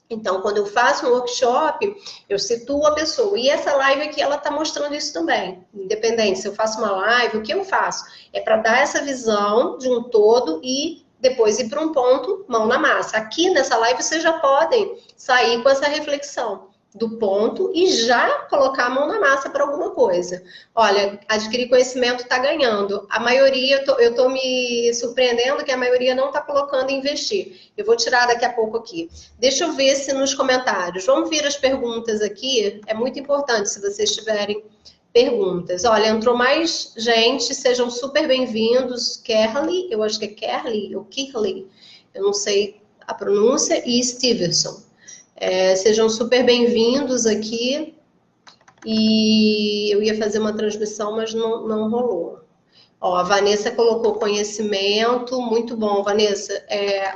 Então, quando eu faço um workshop, eu situo a pessoa. E essa live aqui, ela está mostrando isso também. Independente se eu faço uma live, o que eu faço? É para dar essa visão de um todo e depois ir para um ponto, mão na massa. Aqui nessa live, vocês já podem sair com essa reflexão do ponto e já colocar a mão na massa para alguma coisa. Olha, adquirir conhecimento está ganhando. A maioria, eu estou me surpreendendo que a maioria não está colocando investir. Eu vou tirar daqui a pouco aqui. Deixa eu ver se nos comentários. Vamos ver as perguntas aqui. É muito importante se vocês tiverem perguntas. Olha, entrou mais gente. Sejam super bem-vindos. Kerly, eu acho que é Kerly ou Kirley. Eu não sei a pronúncia. E Stevenson. Sejam super bem-vindos aqui. E eu ia fazer uma transmissão, mas não rolou. Ó, a Vanessa colocou conhecimento, muito bom, Vanessa.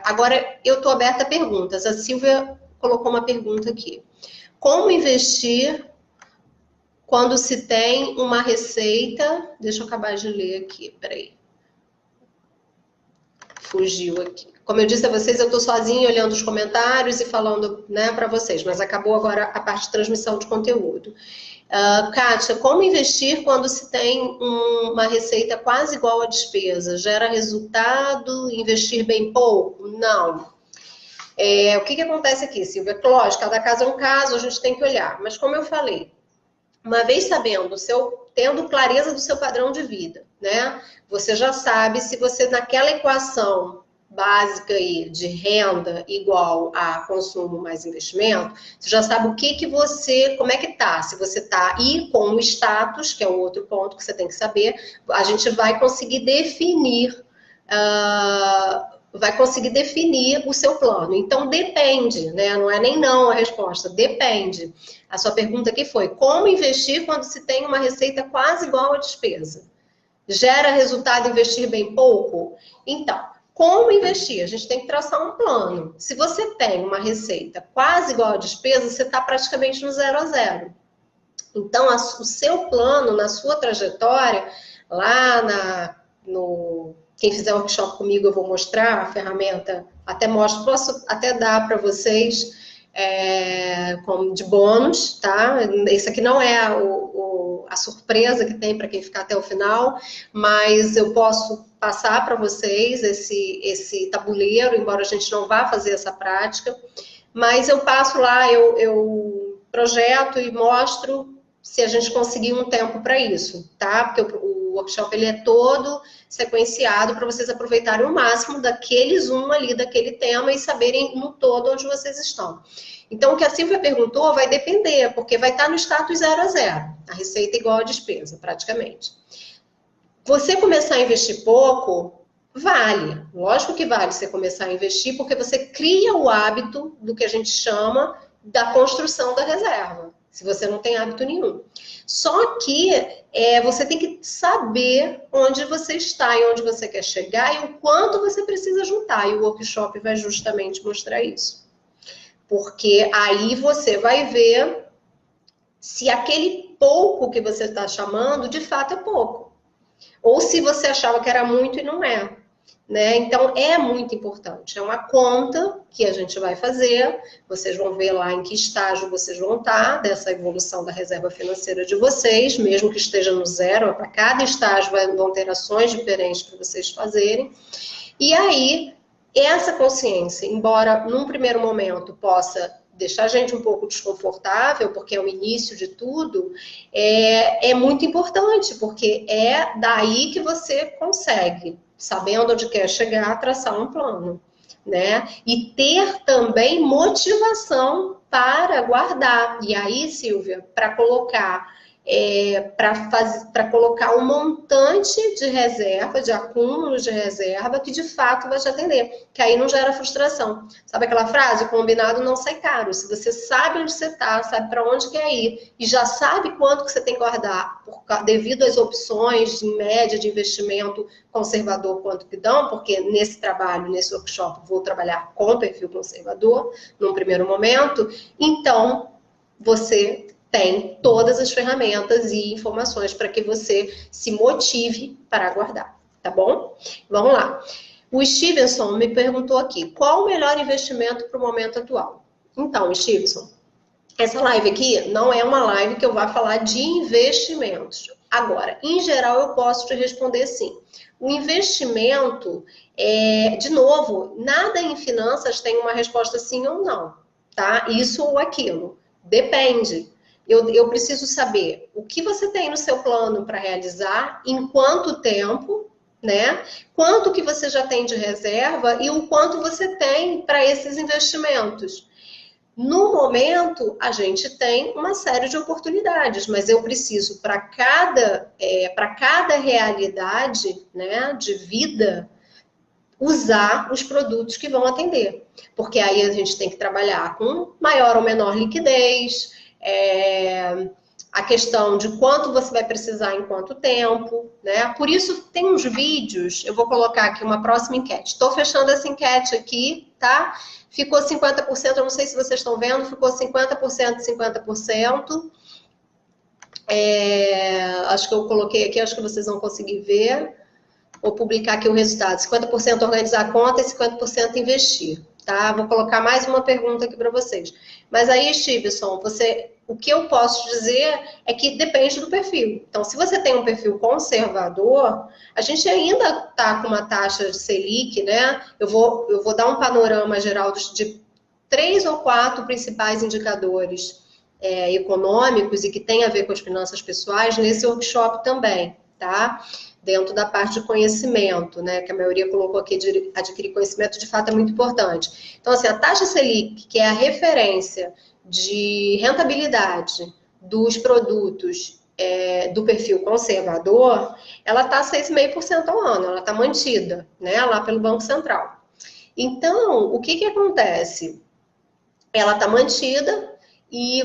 Agora eu estou aberta a perguntas. A Silvia colocou uma pergunta aqui. Como investir quando se tem uma receita? Deixa eu acabar de ler aqui, peraí. Fugiu aqui. Como eu disse a vocês, eu estou sozinha olhando os comentários e falando, né, para vocês, mas acabou agora a parte de transmissão de conteúdo. Kátia, como investir quando se tem uma receita quase igual à despesa? Gera resultado, investir bem pouco? Não. O que acontece aqui, Silvia? Lógico, cada caso é um caso, a gente tem que olhar. Mas como eu falei, uma vez sabendo, tendo clareza do seu padrão de vida, né? Você já sabe se você naquela equação básica aí de renda igual a consumo mais investimento, você já sabe o que você, como é que tá. Se você tá aí com o status, que é o outro ponto que você tem que saber, a gente vai conseguir definir o seu plano. Então, depende, né? Não é nem não a resposta, depende. A sua pergunta aqui foi, como investir quando se tem uma receita quase igual à despesa? Gera resultado investir bem pouco? Então, como investir? A gente tem que traçar um plano. Se você tem uma receita quase igual à despesa, você está praticamente no 0 a 0. Então, o seu plano, na sua trajetória, lá quem fizer workshop comigo, eu vou mostrar a ferramenta, posso até dar para vocês como de bônus, tá? Esse aqui não é a surpresa que tem para quem ficar até o final, mas eu posso passar para vocês esse tabuleiro, embora a gente não vá fazer essa prática, mas eu passo lá, eu projeto e mostro se a gente conseguir um tempo para isso, tá? Porque o workshop ele é todo sequenciado para vocês aproveitarem o máximo daquele zoom ali, daquele tema e saberem no todo onde vocês estão. Então, o que a Silvia perguntou vai depender, porque vai estar no status 0 a 0, a receita igual a despesa, praticamente. Você começar a investir pouco, vale. Lógico que vale você começar a investir, porque você cria o hábito do que a gente chama da construção da reserva, se você não tem hábito nenhum. Só que você tem que saber onde você está e onde você quer chegar e o quanto você precisa juntar. E o workshop vai justamente mostrar isso. Porque aí você vai ver se aquele pouco que você está chamando, de fato é pouco. Ou se você achava que era muito e não é. Né? Então, é muito importante. É uma conta que a gente vai fazer. Vocês vão ver lá em que estágio vocês vão estar dessa evolução da reserva financeira de vocês, mesmo que esteja no 0, para cada estágio vão ter ações diferentes para vocês fazerem. E aí, essa consciência, embora num primeiro momento possa deixar a gente um pouco desconfortável, porque é o início de tudo, é muito importante, porque é daí que você consegue, sabendo onde quer chegar, traçar um plano, né? E ter também motivação para guardar. E aí, Silvia, para colocar um montante de reserva, de acúmulo de reserva, que de fato vai te atender, que aí não gera frustração. Sabe aquela frase? O combinado não sai caro. Se você sabe onde você está, sabe para onde quer ir, e já sabe quanto que você tem que guardar, devido às opções em média de investimento conservador, quanto que dão, porque nesse trabalho, nesse workshop, vou trabalhar com perfil conservador, num primeiro momento, então você tem todas as ferramentas e informações para que você se motive para aguardar, tá bom? Vamos lá. O Stevenson me perguntou aqui, qual o melhor investimento para o momento atual? Então, Stevenson, essa live aqui não é uma live que eu vá falar de investimentos. Agora, em geral, eu posso te responder sim. O investimento, de novo, nada em finanças tem uma resposta sim ou não, tá? Isso ou aquilo. Depende. Eu preciso saber o que você tem no seu plano para realizar, em quanto tempo, né? Quanto que você já tem de reserva e o quanto você tem para esses investimentos. No momento, a gente tem uma série de oportunidades, mas eu preciso, para cada realidade, né, de vida, usar os produtos que vão atender. Porque aí a gente tem que trabalhar com maior ou menor liquidez, a questão de quanto você vai precisar em quanto tempo, né? Por isso tem uns vídeos, eu vou colocar aqui uma próxima enquete. Estou fechando essa enquete aqui, tá? Ficou 50%, eu não sei se vocês estão vendo, ficou 50%, 50%. Acho que eu coloquei aqui, acho que vocês vão conseguir ver. Vou publicar aqui o resultado. 50% organizar a conta e 50% investir. Tá? Vou colocar mais uma pergunta aqui para vocês. Mas aí, Stevenson, o que eu posso dizer é que depende do perfil. Então, se você tem um perfil conservador, a gente ainda está com uma taxa de Selic, né? Eu vou dar um panorama geral 3 ou 4 principais indicadores econômicos e que tem a ver com as finanças pessoais nesse workshop também, tá? Dentro da parte de conhecimento, né? Que a maioria colocou aqui de adquirir conhecimento, de fato é muito importante. Então, assim, a taxa Selic, que é a referência de rentabilidade dos produtos do perfil conservador, ela está 6,5% ao ano, ela está mantida, né? Lá pelo Banco Central. Então, o que acontece? Ela está mantida e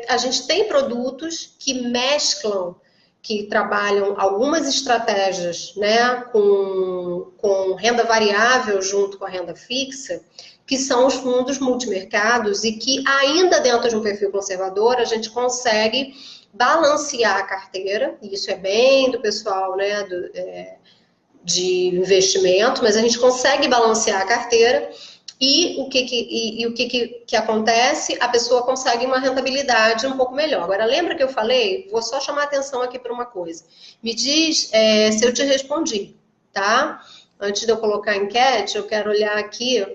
a gente tem produtos que mesclam, que trabalham algumas estratégias, né, com renda variável junto com a renda fixa, que são os fundos multimercados e que ainda dentro de um perfil conservador a gente consegue balancear a carteira, e isso é bem do pessoal, né, de investimento, mas a gente consegue balancear a carteira e o que acontece? A pessoa consegue uma rentabilidade um pouco melhor. Agora, lembra que eu falei? Vou só chamar a atenção aqui para uma coisa. Me diz se eu te respondi, tá? Antes de eu colocar a enquete, eu quero olhar aqui,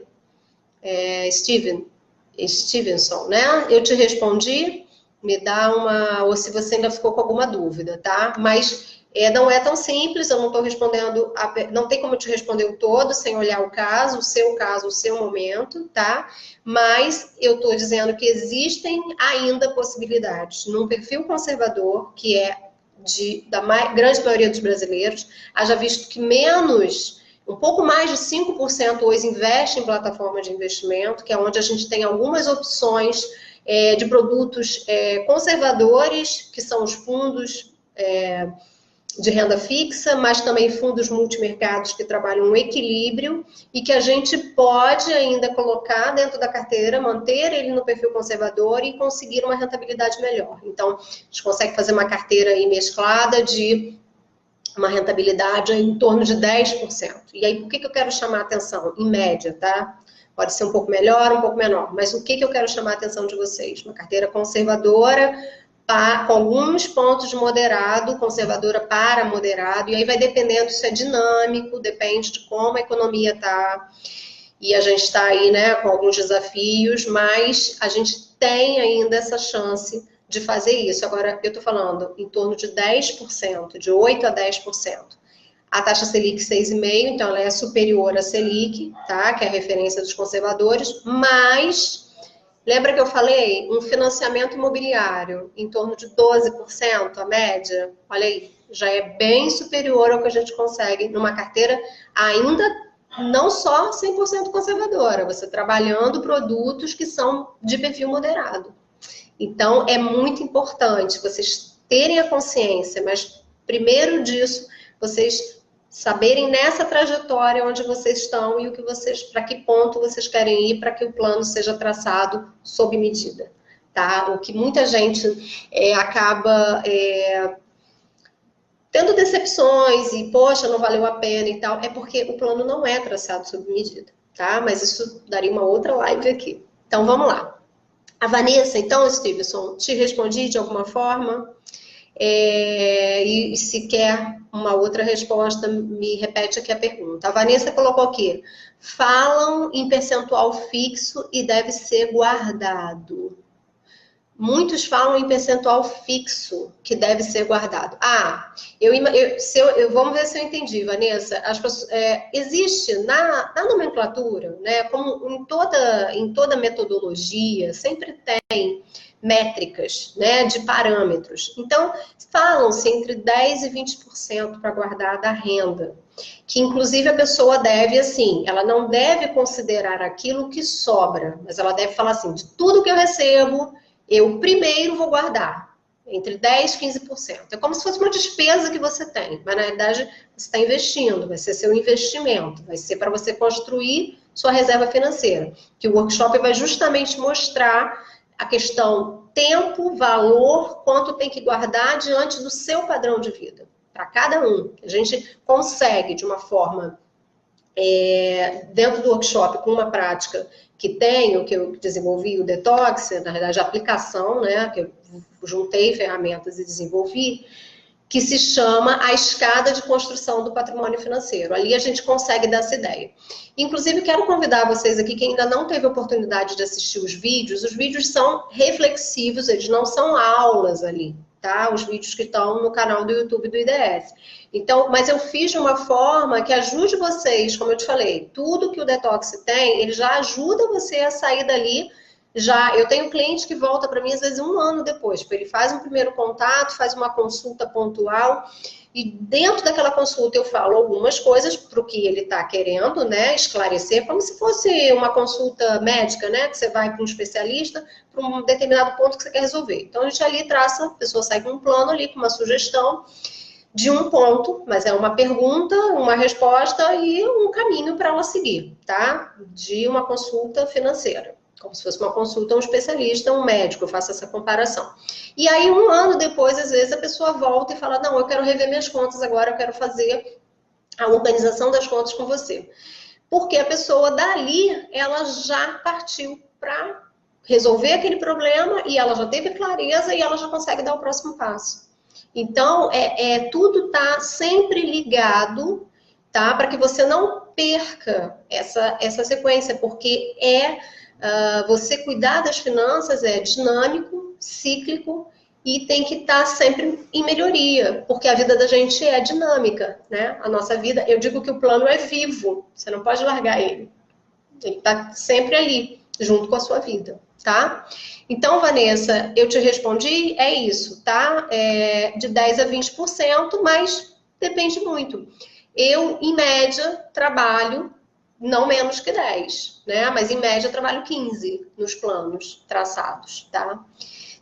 Stevenson, né? Eu te respondi, me dá ou se você ainda ficou com alguma dúvida, tá? Mas não é tão simples, eu não estou respondendo, não tem como eu te responder o todo sem olhar o seu momento, tá? Mas eu estou dizendo que existem ainda possibilidades num perfil conservador, que é da grande maioria dos brasileiros, haja visto que um pouco mais de 5% hoje investe em plataforma de investimento, que é onde a gente tem algumas opções de produtos conservadores, que são os fundos de renda fixa, mas também fundos multimercados que trabalham um equilíbrio e que a gente pode ainda colocar dentro da carteira, manter ele no perfil conservador e conseguir uma rentabilidade melhor. Então, a gente consegue fazer uma carteira aí mesclada de uma rentabilidade em torno de 10%. E aí, por que eu quero chamar a atenção? Em média, tá? Pode ser um pouco melhor, um pouco menor. Mas o que eu quero chamar a atenção de vocês? Uma carteira conservadora, com alguns pontos de moderado, conservadora para moderado, e aí vai dependendo se é dinâmico, depende de como a economia está, e a gente está aí, né, com alguns desafios, mas a gente tem ainda essa chance de fazer isso. Agora, eu estou falando em torno de 10%, de 8% a 10%. A taxa Selic 6,5%, então ela é superior à Selic, tá, que é a referência dos conservadores, mas lembra que eu falei? Um financiamento imobiliário em torno de 12%, a média, olha aí, já é bem superior ao que a gente consegue numa carteira ainda não só 100% conservadora, você trabalhando produtos que são de perfil moderado. Então, é muito importante vocês terem a consciência, mas primeiro disso, vocês saberem nessa trajetória onde vocês estão e para que ponto vocês querem ir para que o plano seja traçado sob medida, tá? O que muita gente acaba tendo decepções e, poxa, não valeu a pena e tal, é porque o plano não é traçado sob medida, tá? Mas isso daria uma outra live aqui. Então, vamos lá. A Vanessa, então, Stevenson, te respondi de alguma forma? E se quer uma outra resposta, me repete aqui a pergunta. A Vanessa colocou aqui, falam em percentual fixo e deve ser guardado. Muitos falam em percentual fixo que deve ser guardado. Vamos ver se eu entendi, Vanessa. Existe na nomenclatura, né, como em toda metodologia, sempre tem métricas, né, de parâmetros. Então, falam-se entre 10% e 20% para guardar da renda, que inclusive a pessoa deve, assim, ela não deve considerar aquilo que sobra, mas ela deve falar assim, de tudo que eu recebo, eu primeiro vou guardar, entre 10% e 15%. É como se fosse uma despesa que você tem, mas na verdade você está investindo, vai ser seu investimento, vai ser para você construir sua reserva financeira, que o workshop vai justamente mostrar a questão tempo, valor, quanto tem que guardar diante do seu padrão de vida, para cada um. A gente consegue, de uma forma, dentro do workshop, com uma prática que eu desenvolvi, o Detox, na verdade, a aplicação, né, que eu juntei ferramentas e desenvolvi, que se chama a escada de construção do patrimônio financeiro. Ali a gente consegue dar essa ideia. Inclusive, quero convidar vocês aqui que ainda não teve oportunidade de assistir os vídeos são reflexivos, eles não são aulas ali, tá? Os vídeos que estão no canal do YouTube do IDS. Então, mas eu fiz de uma forma que ajude vocês, como eu te falei, tudo que o Detox tem, ele já ajuda você a sair dali. Já, eu tenho cliente que volta para mim às vezes 1 ano depois, porque ele faz um primeiro contato, faz uma consulta pontual e dentro daquela consulta eu falo algumas coisas para o que ele está querendo, né, esclarecer, como se fosse uma consulta médica, né, que você vai para um especialista para um determinado ponto que você quer resolver. Então a gente ali traça, a pessoa sai com um plano ali, com uma sugestão de um ponto, mas é uma pergunta, uma resposta e um caminho para ela seguir, tá? De uma consulta financeira. Como se fosse uma consulta a um especialista, um médico, eu faço essa comparação. E aí, 1 ano depois, às vezes, a pessoa volta e fala, não, eu quero rever minhas contas agora, eu quero fazer a organização das contas com você. Porque a pessoa, dali, ela já partiu para resolver aquele problema e ela já teve clareza e ela já consegue dar o próximo passo. Então, tudo está sempre ligado, tá? Para que você não perca essa sequência, porque você cuidar das finanças é dinâmico, cíclico e tem que estar sempre em melhoria, porque a vida da gente é dinâmica, né? A nossa vida, eu digo que o plano é vivo, você não pode largar ele. Ele está sempre ali, junto com a sua vida, tá? Então, Vanessa, eu te respondi, é isso, tá? De 10% a 20%, mas depende muito. Eu, em média, trabalho não menos que 10, né? Mas em média trabalho 15 nos planos traçados, tá?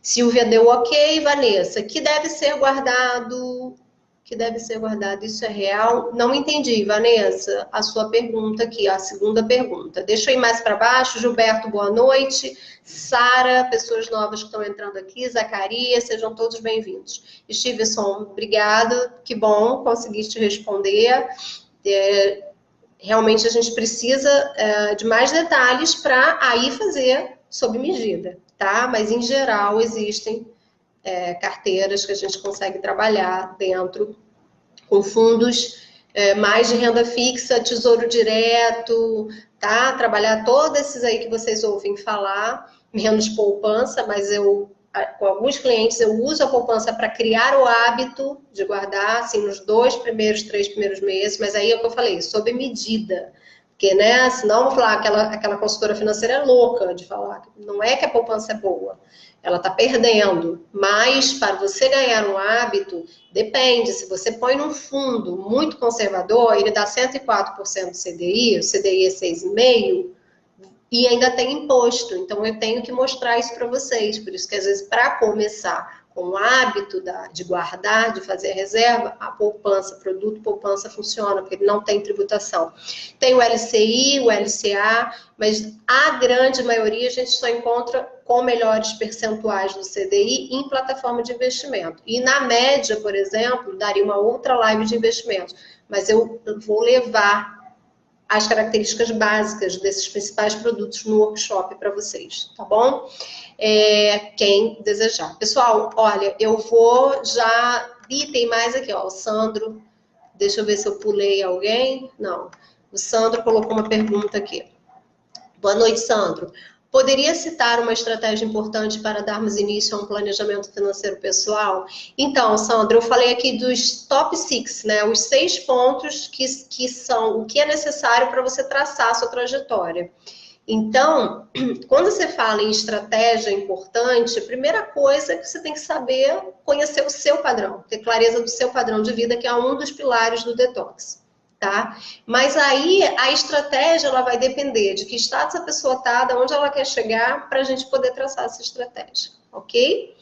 Silvia deu ok, Vanessa, que deve ser guardado, isso é real? Não entendi, Vanessa, a sua pergunta aqui, a segunda pergunta. Deixa eu ir mais para baixo, Gilberto, boa noite. Sara, pessoas novas que estão entrando aqui, Zacarias, sejam todos bem-vindos. Stevenson, obrigada, que bom, conseguiste responder. Realmente a gente precisa de mais detalhes para aí fazer sob medida, tá? Mas em geral existem carteiras que a gente consegue trabalhar dentro com fundos mais de renda fixa, tesouro direto, tá? Trabalhar todos esses aí que vocês ouvem falar, menos poupança, mas com alguns clientes eu uso a poupança para criar o hábito de guardar, assim, nos 3 primeiros meses, mas aí é o que eu falei, sob medida. Porque, né, senão, vamos falar, aquela consultora financeira é louca de falar, não é que a poupança é boa, ela está perdendo, mas para você ganhar um hábito, depende, se você põe num fundo muito conservador, ele dá 104% do CDI, o CDI é 6,5%, e ainda tem imposto, então eu tenho que mostrar isso para vocês, por isso que às vezes para começar com o hábito de guardar, de fazer a reserva, a poupança, produto poupança funciona, porque ele não tem tributação. Tem o LCI, o LCA, mas a grande maioria a gente só encontra com melhores percentuais do CDI em plataforma de investimento. E na média, por exemplo, daria uma outra live de investimentos, mas eu vou levar as características básicas desses principais produtos no workshop para vocês, tá bom? Quem desejar. Pessoal, olha, eu vou já... Ih, tem mais aqui, ó, o Sandro. Deixa eu ver se eu pulei alguém. Não. O Sandro colocou uma pergunta aqui. Boa noite, Sandro. Poderia citar uma estratégia importante para darmos início a um planejamento financeiro pessoal? Então, Sandra, eu falei aqui dos top 6, né? Os 6 pontos que são o que é necessário para você traçar a sua trajetória. Então, quando você fala em estratégia importante, a primeira coisa é que você tem que saber conhecer o seu padrão, ter clareza do seu padrão de vida, que é um dos pilares do detox. Tá? Mas aí a estratégia ela vai depender de que estado essa pessoa está, de onde ela quer chegar, para a gente poder traçar essa estratégia, ok?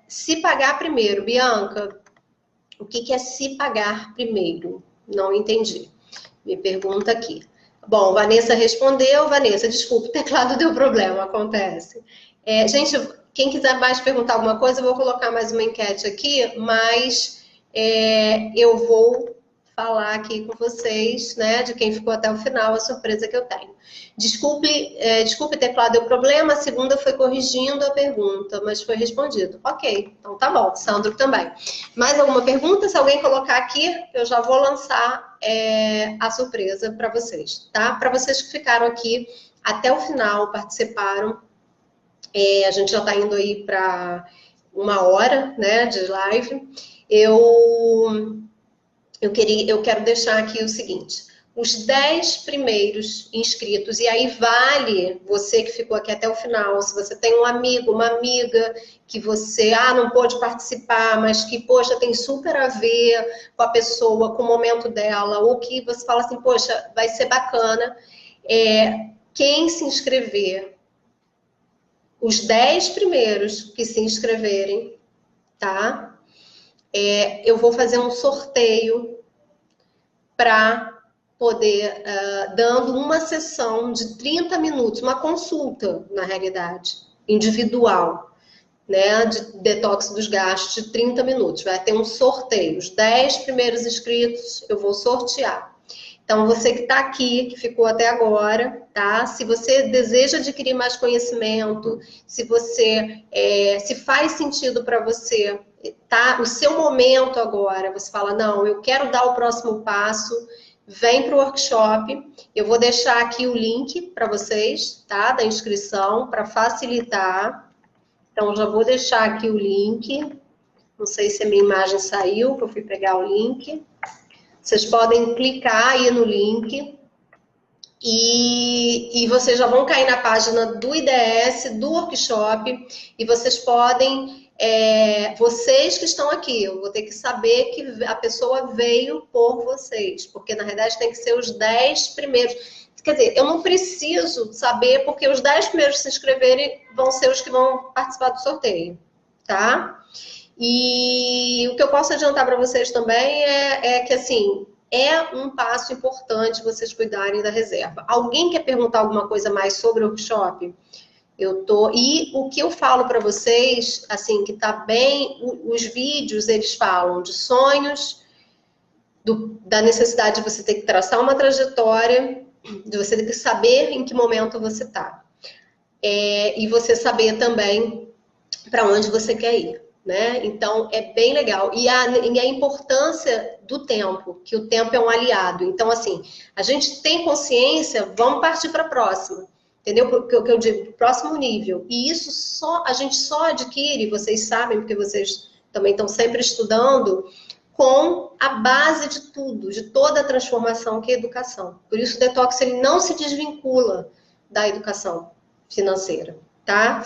Se pagar primeiro, Bianca, o que é se pagar primeiro? Não entendi. Me pergunta aqui. Bom, Vanessa respondeu. Vanessa, desculpa, o teclado deu problema, acontece. Gente, quem quiser mais perguntar alguma coisa, eu vou colocar mais uma enquete aqui, mas eu vou falar aqui com vocês, né, de quem ficou até o final, a surpresa que eu tenho. Desculpe, desculpe ter falado deu problema, a segunda foi corrigindo a pergunta, mas foi respondido. Ok, então tá bom, Sandro também. Mais alguma pergunta? Se alguém colocar aqui, eu já vou lançar a surpresa para vocês, tá? Para vocês que ficaram aqui até o final, participaram, a gente já está indo aí para 1 hora, né, de live. Eu quero deixar aqui o seguinte: os 10 primeiros inscritos, e aí vale você que ficou aqui até o final, se você tem um amigo, uma amiga que você, não pôde participar, mas que, poxa, tem super a ver com a pessoa, com o momento dela, ou que você fala assim, poxa, vai ser bacana, quem se inscrever, os 10 primeiros que se inscreverem, tá? Eu vou fazer um sorteio para poder, dando uma sessão de 30 minutos, uma consulta, na realidade, individual, né, de detox dos gastos de 30 minutos. Vai ter um sorteio. Os 10 primeiros inscritos eu vou sortear. Então, você que está aqui, que ficou até agora, tá? Se você deseja adquirir mais conhecimento, se você, se faz sentido para você, tá? O seu momento agora, você fala, não, eu quero dar o próximo passo, vem para o workshop. Eu vou deixar aqui o link para vocês, tá? Da inscrição, para facilitar. Então, já vou deixar aqui o link. Não sei se a minha imagem saiu, que eu fui pegar o link. Vocês podem clicar aí no link e vocês já vão cair na página do IDS, do workshop, e vocês podem, vocês que estão aqui, eu vou ter que saber que a pessoa veio por vocês, porque na verdade tem que ser os 10 primeiros. Quer dizer, eu não preciso saber, porque os 10 primeiros que se inscreverem vão ser os que vão participar do sorteio, tá? E o que eu posso adiantar para vocês também é que, assim, é um passo importante vocês cuidarem da reserva. Alguém quer perguntar alguma coisa mais sobre o workshop? E o que eu falo para vocês, assim, que tá bem, os vídeos, eles falam de sonhos, da necessidade de você ter que traçar uma trajetória, de você ter que saber em que momento você tá. E você saber também para onde você quer ir. Né? Então, é bem legal. E a importância do tempo, que o tempo é um aliado. Então, assim, a gente tem consciência, vamos partir para a próxima. Entendeu? O que eu digo, próximo nível. E isso a gente só adquire, vocês sabem, porque vocês também estão sempre estudando, com a base de tudo, de toda a transformação que é a educação. Por isso, o detox ele não se desvincula da educação financeira. Tá?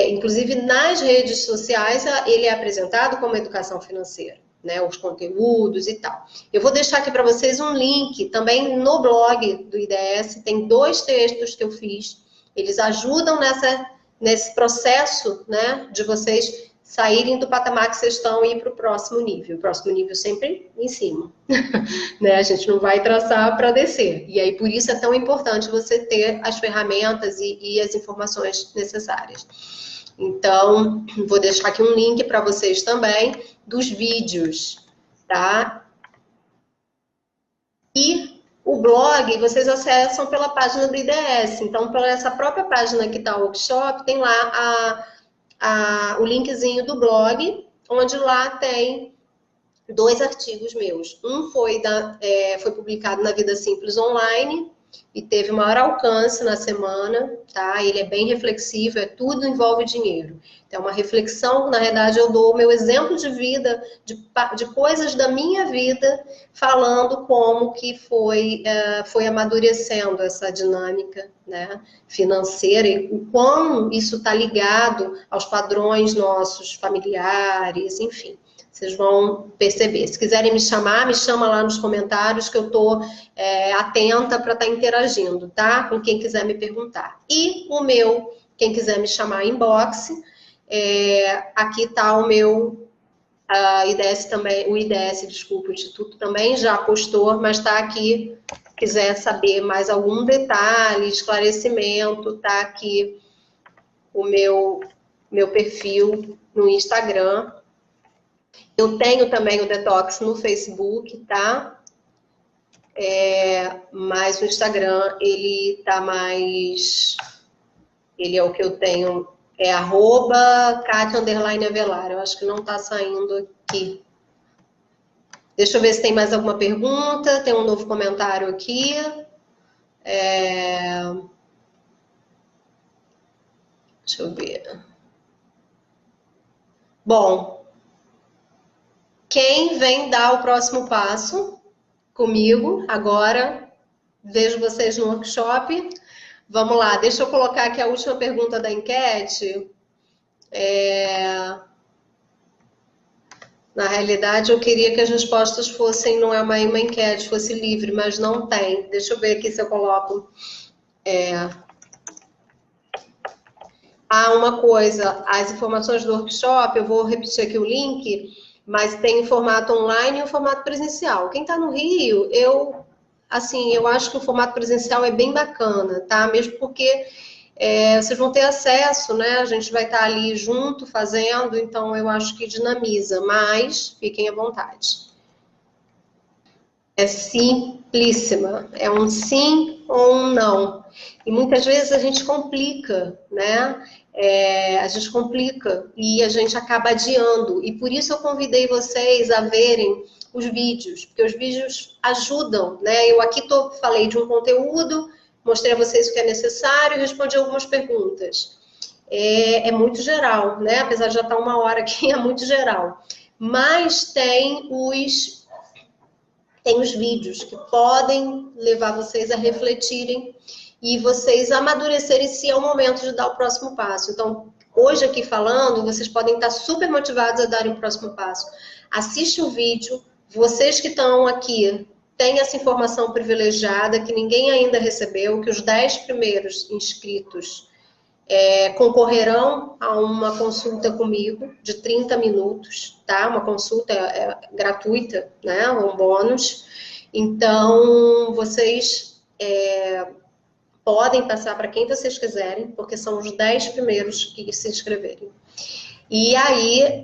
Inclusive, nas redes sociais, ele é apresentado como educação financeira, né? Os conteúdos e tal. Eu vou deixar aqui para vocês um link também no blog do IDS, tem 2 textos que eu fiz, eles ajudam nesse processo, né, de vocês saírem do patamar que vocês estão e ir para o próximo nível. O próximo nível sempre em cima. Né? A gente não vai traçar para descer. E aí, por isso é tão importante você ter as ferramentas e as informações necessárias. Então, vou deixar aqui um link para vocês também dos vídeos, tá? E o blog, vocês acessam pela página do IDS. Então, pela essa própria página que está o workshop, tem lá o linkzinho do blog, onde lá tem 2 artigos meus. Um foi publicado na Vida Simples Online e teve maior alcance na semana, tá? Ele é bem reflexivo, tudo envolve dinheiro. Então, é uma reflexão, na verdade, eu dou o meu exemplo de vida, de coisas da minha vida, falando como que foi amadurecendo essa dinâmica, né, financeira e o quão isso está ligado aos padrões nossos familiares, enfim. Vocês vão perceber. Se quiserem me chamar, me chama lá nos comentários que eu estou atenta para estar interagindo, tá? Com quem quiser me perguntar. E quem quiser me chamar inbox, aqui está o meu IDS também, o Instituto também já postou, mas está aqui. Se quiser saber mais algum detalhe, esclarecimento, tá aqui o meu perfil no Instagram. Eu tenho também o Detox no Facebook, tá? Mas o Instagram, ele tá mais... Ele é o que eu tenho, é @Katia_Avelar. Eu acho que não tá saindo aqui. Deixa eu ver se tem mais alguma pergunta. Tem um novo comentário aqui. Deixa eu ver. Bom, quem vem dar o próximo passo comigo agora? Vejo vocês no workshop. Vamos lá, deixa eu colocar aqui a última pergunta da enquete. Na realidade, eu queria que as respostas fossem, não é uma enquete, fosse livre, mas não tem. Deixa eu ver aqui se eu coloco. Uma coisa, as informações do workshop, eu vou repetir aqui o link, mas tem o formato online e o formato presencial. Quem está no Rio, eu acho que o formato presencial é bem bacana, tá? Mesmo porque vocês vão ter acesso, né? A gente vai estar ali junto fazendo, então eu acho que dinamiza, mas fiquem à vontade. É simplíssima, é um sim ou um não. E muitas vezes a gente complica, né? A gente complica e a gente acaba adiando. E por isso eu convidei vocês a verem os vídeos, porque os vídeos ajudam, né? Eu aqui falei de um conteúdo, mostrei a vocês o que é necessário e respondi algumas perguntas. É muito geral, né? Apesar de já estar 1 hora aqui, é muito geral. Mas tem os vídeos que podem levar vocês a refletirem e vocês amadurecerem se é o momento de dar o próximo passo. Então, hoje aqui falando, vocês podem estar super motivados a darem o próximo passo. Assiste o vídeo, vocês que estão aqui têm essa informação privilegiada que ninguém ainda recebeu, que os 10 primeiros inscritos concorrerão a uma consulta comigo de 30 minutos, tá? Uma consulta gratuita, né? Um bônus. Então, vocês podem passar para quem vocês quiserem, porque são os 10 primeiros que se inscreverem. E aí,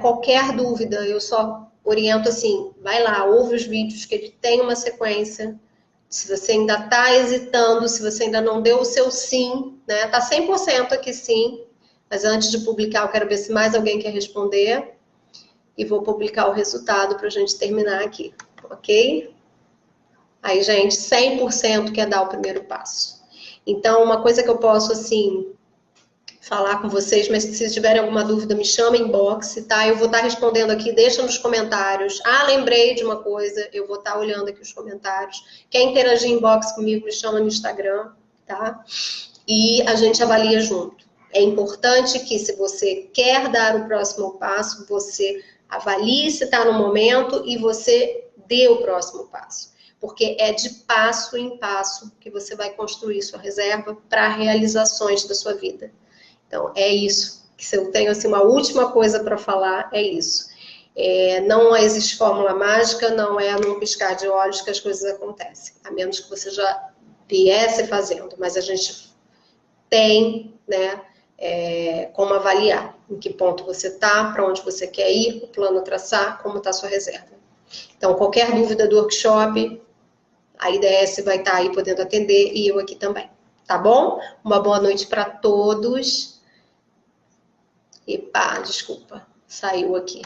qualquer dúvida, eu só oriento assim, vai lá, ouve os vídeos que ele tem uma sequência. Se você ainda está hesitando, se você ainda não deu o seu sim, né? Tá 100% aqui sim, mas antes de publicar eu quero ver se mais alguém quer responder e vou publicar o resultado para a gente terminar aqui, ok? Aí, gente, 100% quer dar o primeiro passo. Então, uma coisa que eu posso, assim, falar com vocês, mas se tiverem alguma dúvida, me chama em inbox, tá? Eu vou estar respondendo aqui, deixa nos comentários. Lembrei de uma coisa, eu vou estar olhando aqui os comentários. Quer interagir em inbox comigo, me chama no Instagram, tá? E a gente avalia junto. É importante que, se você quer dar o próximo passo, você avalie se está no momento e você dê o próximo passo. Porque é de passo em passo que você vai construir sua reserva para realizações da sua vida. Então, é isso. Se eu tenho assim, uma última coisa para falar, é isso. Não existe fórmula mágica, não é num piscar de olhos que as coisas acontecem. A menos que você já viesse fazendo. Mas a gente tem, né, como avaliar em que ponto você está, para onde você quer ir, o plano traçar, como está a sua reserva. Então, qualquer dúvida do workshop, a IDS vai estar aí podendo atender e eu aqui também. Tá bom? Uma boa noite para todos. Epa, desculpa, saiu aqui.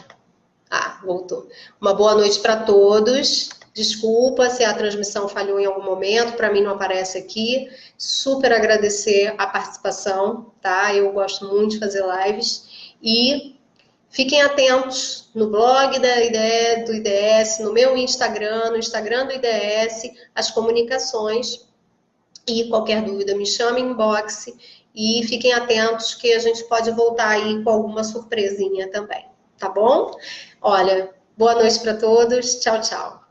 Voltou. Uma boa noite para todos. Desculpa se a transmissão falhou em algum momento, para mim não aparece aqui. Super agradecer a participação, tá? Eu gosto muito de fazer lives. E fiquem atentos no blog do IDS, no meu Instagram, no Instagram do IDS, as comunicações. E qualquer dúvida, me chame em inbox. E fiquem atentos que a gente pode voltar aí com alguma surpresinha também, tá bom? Olha, boa noite para todos. Tchau, tchau.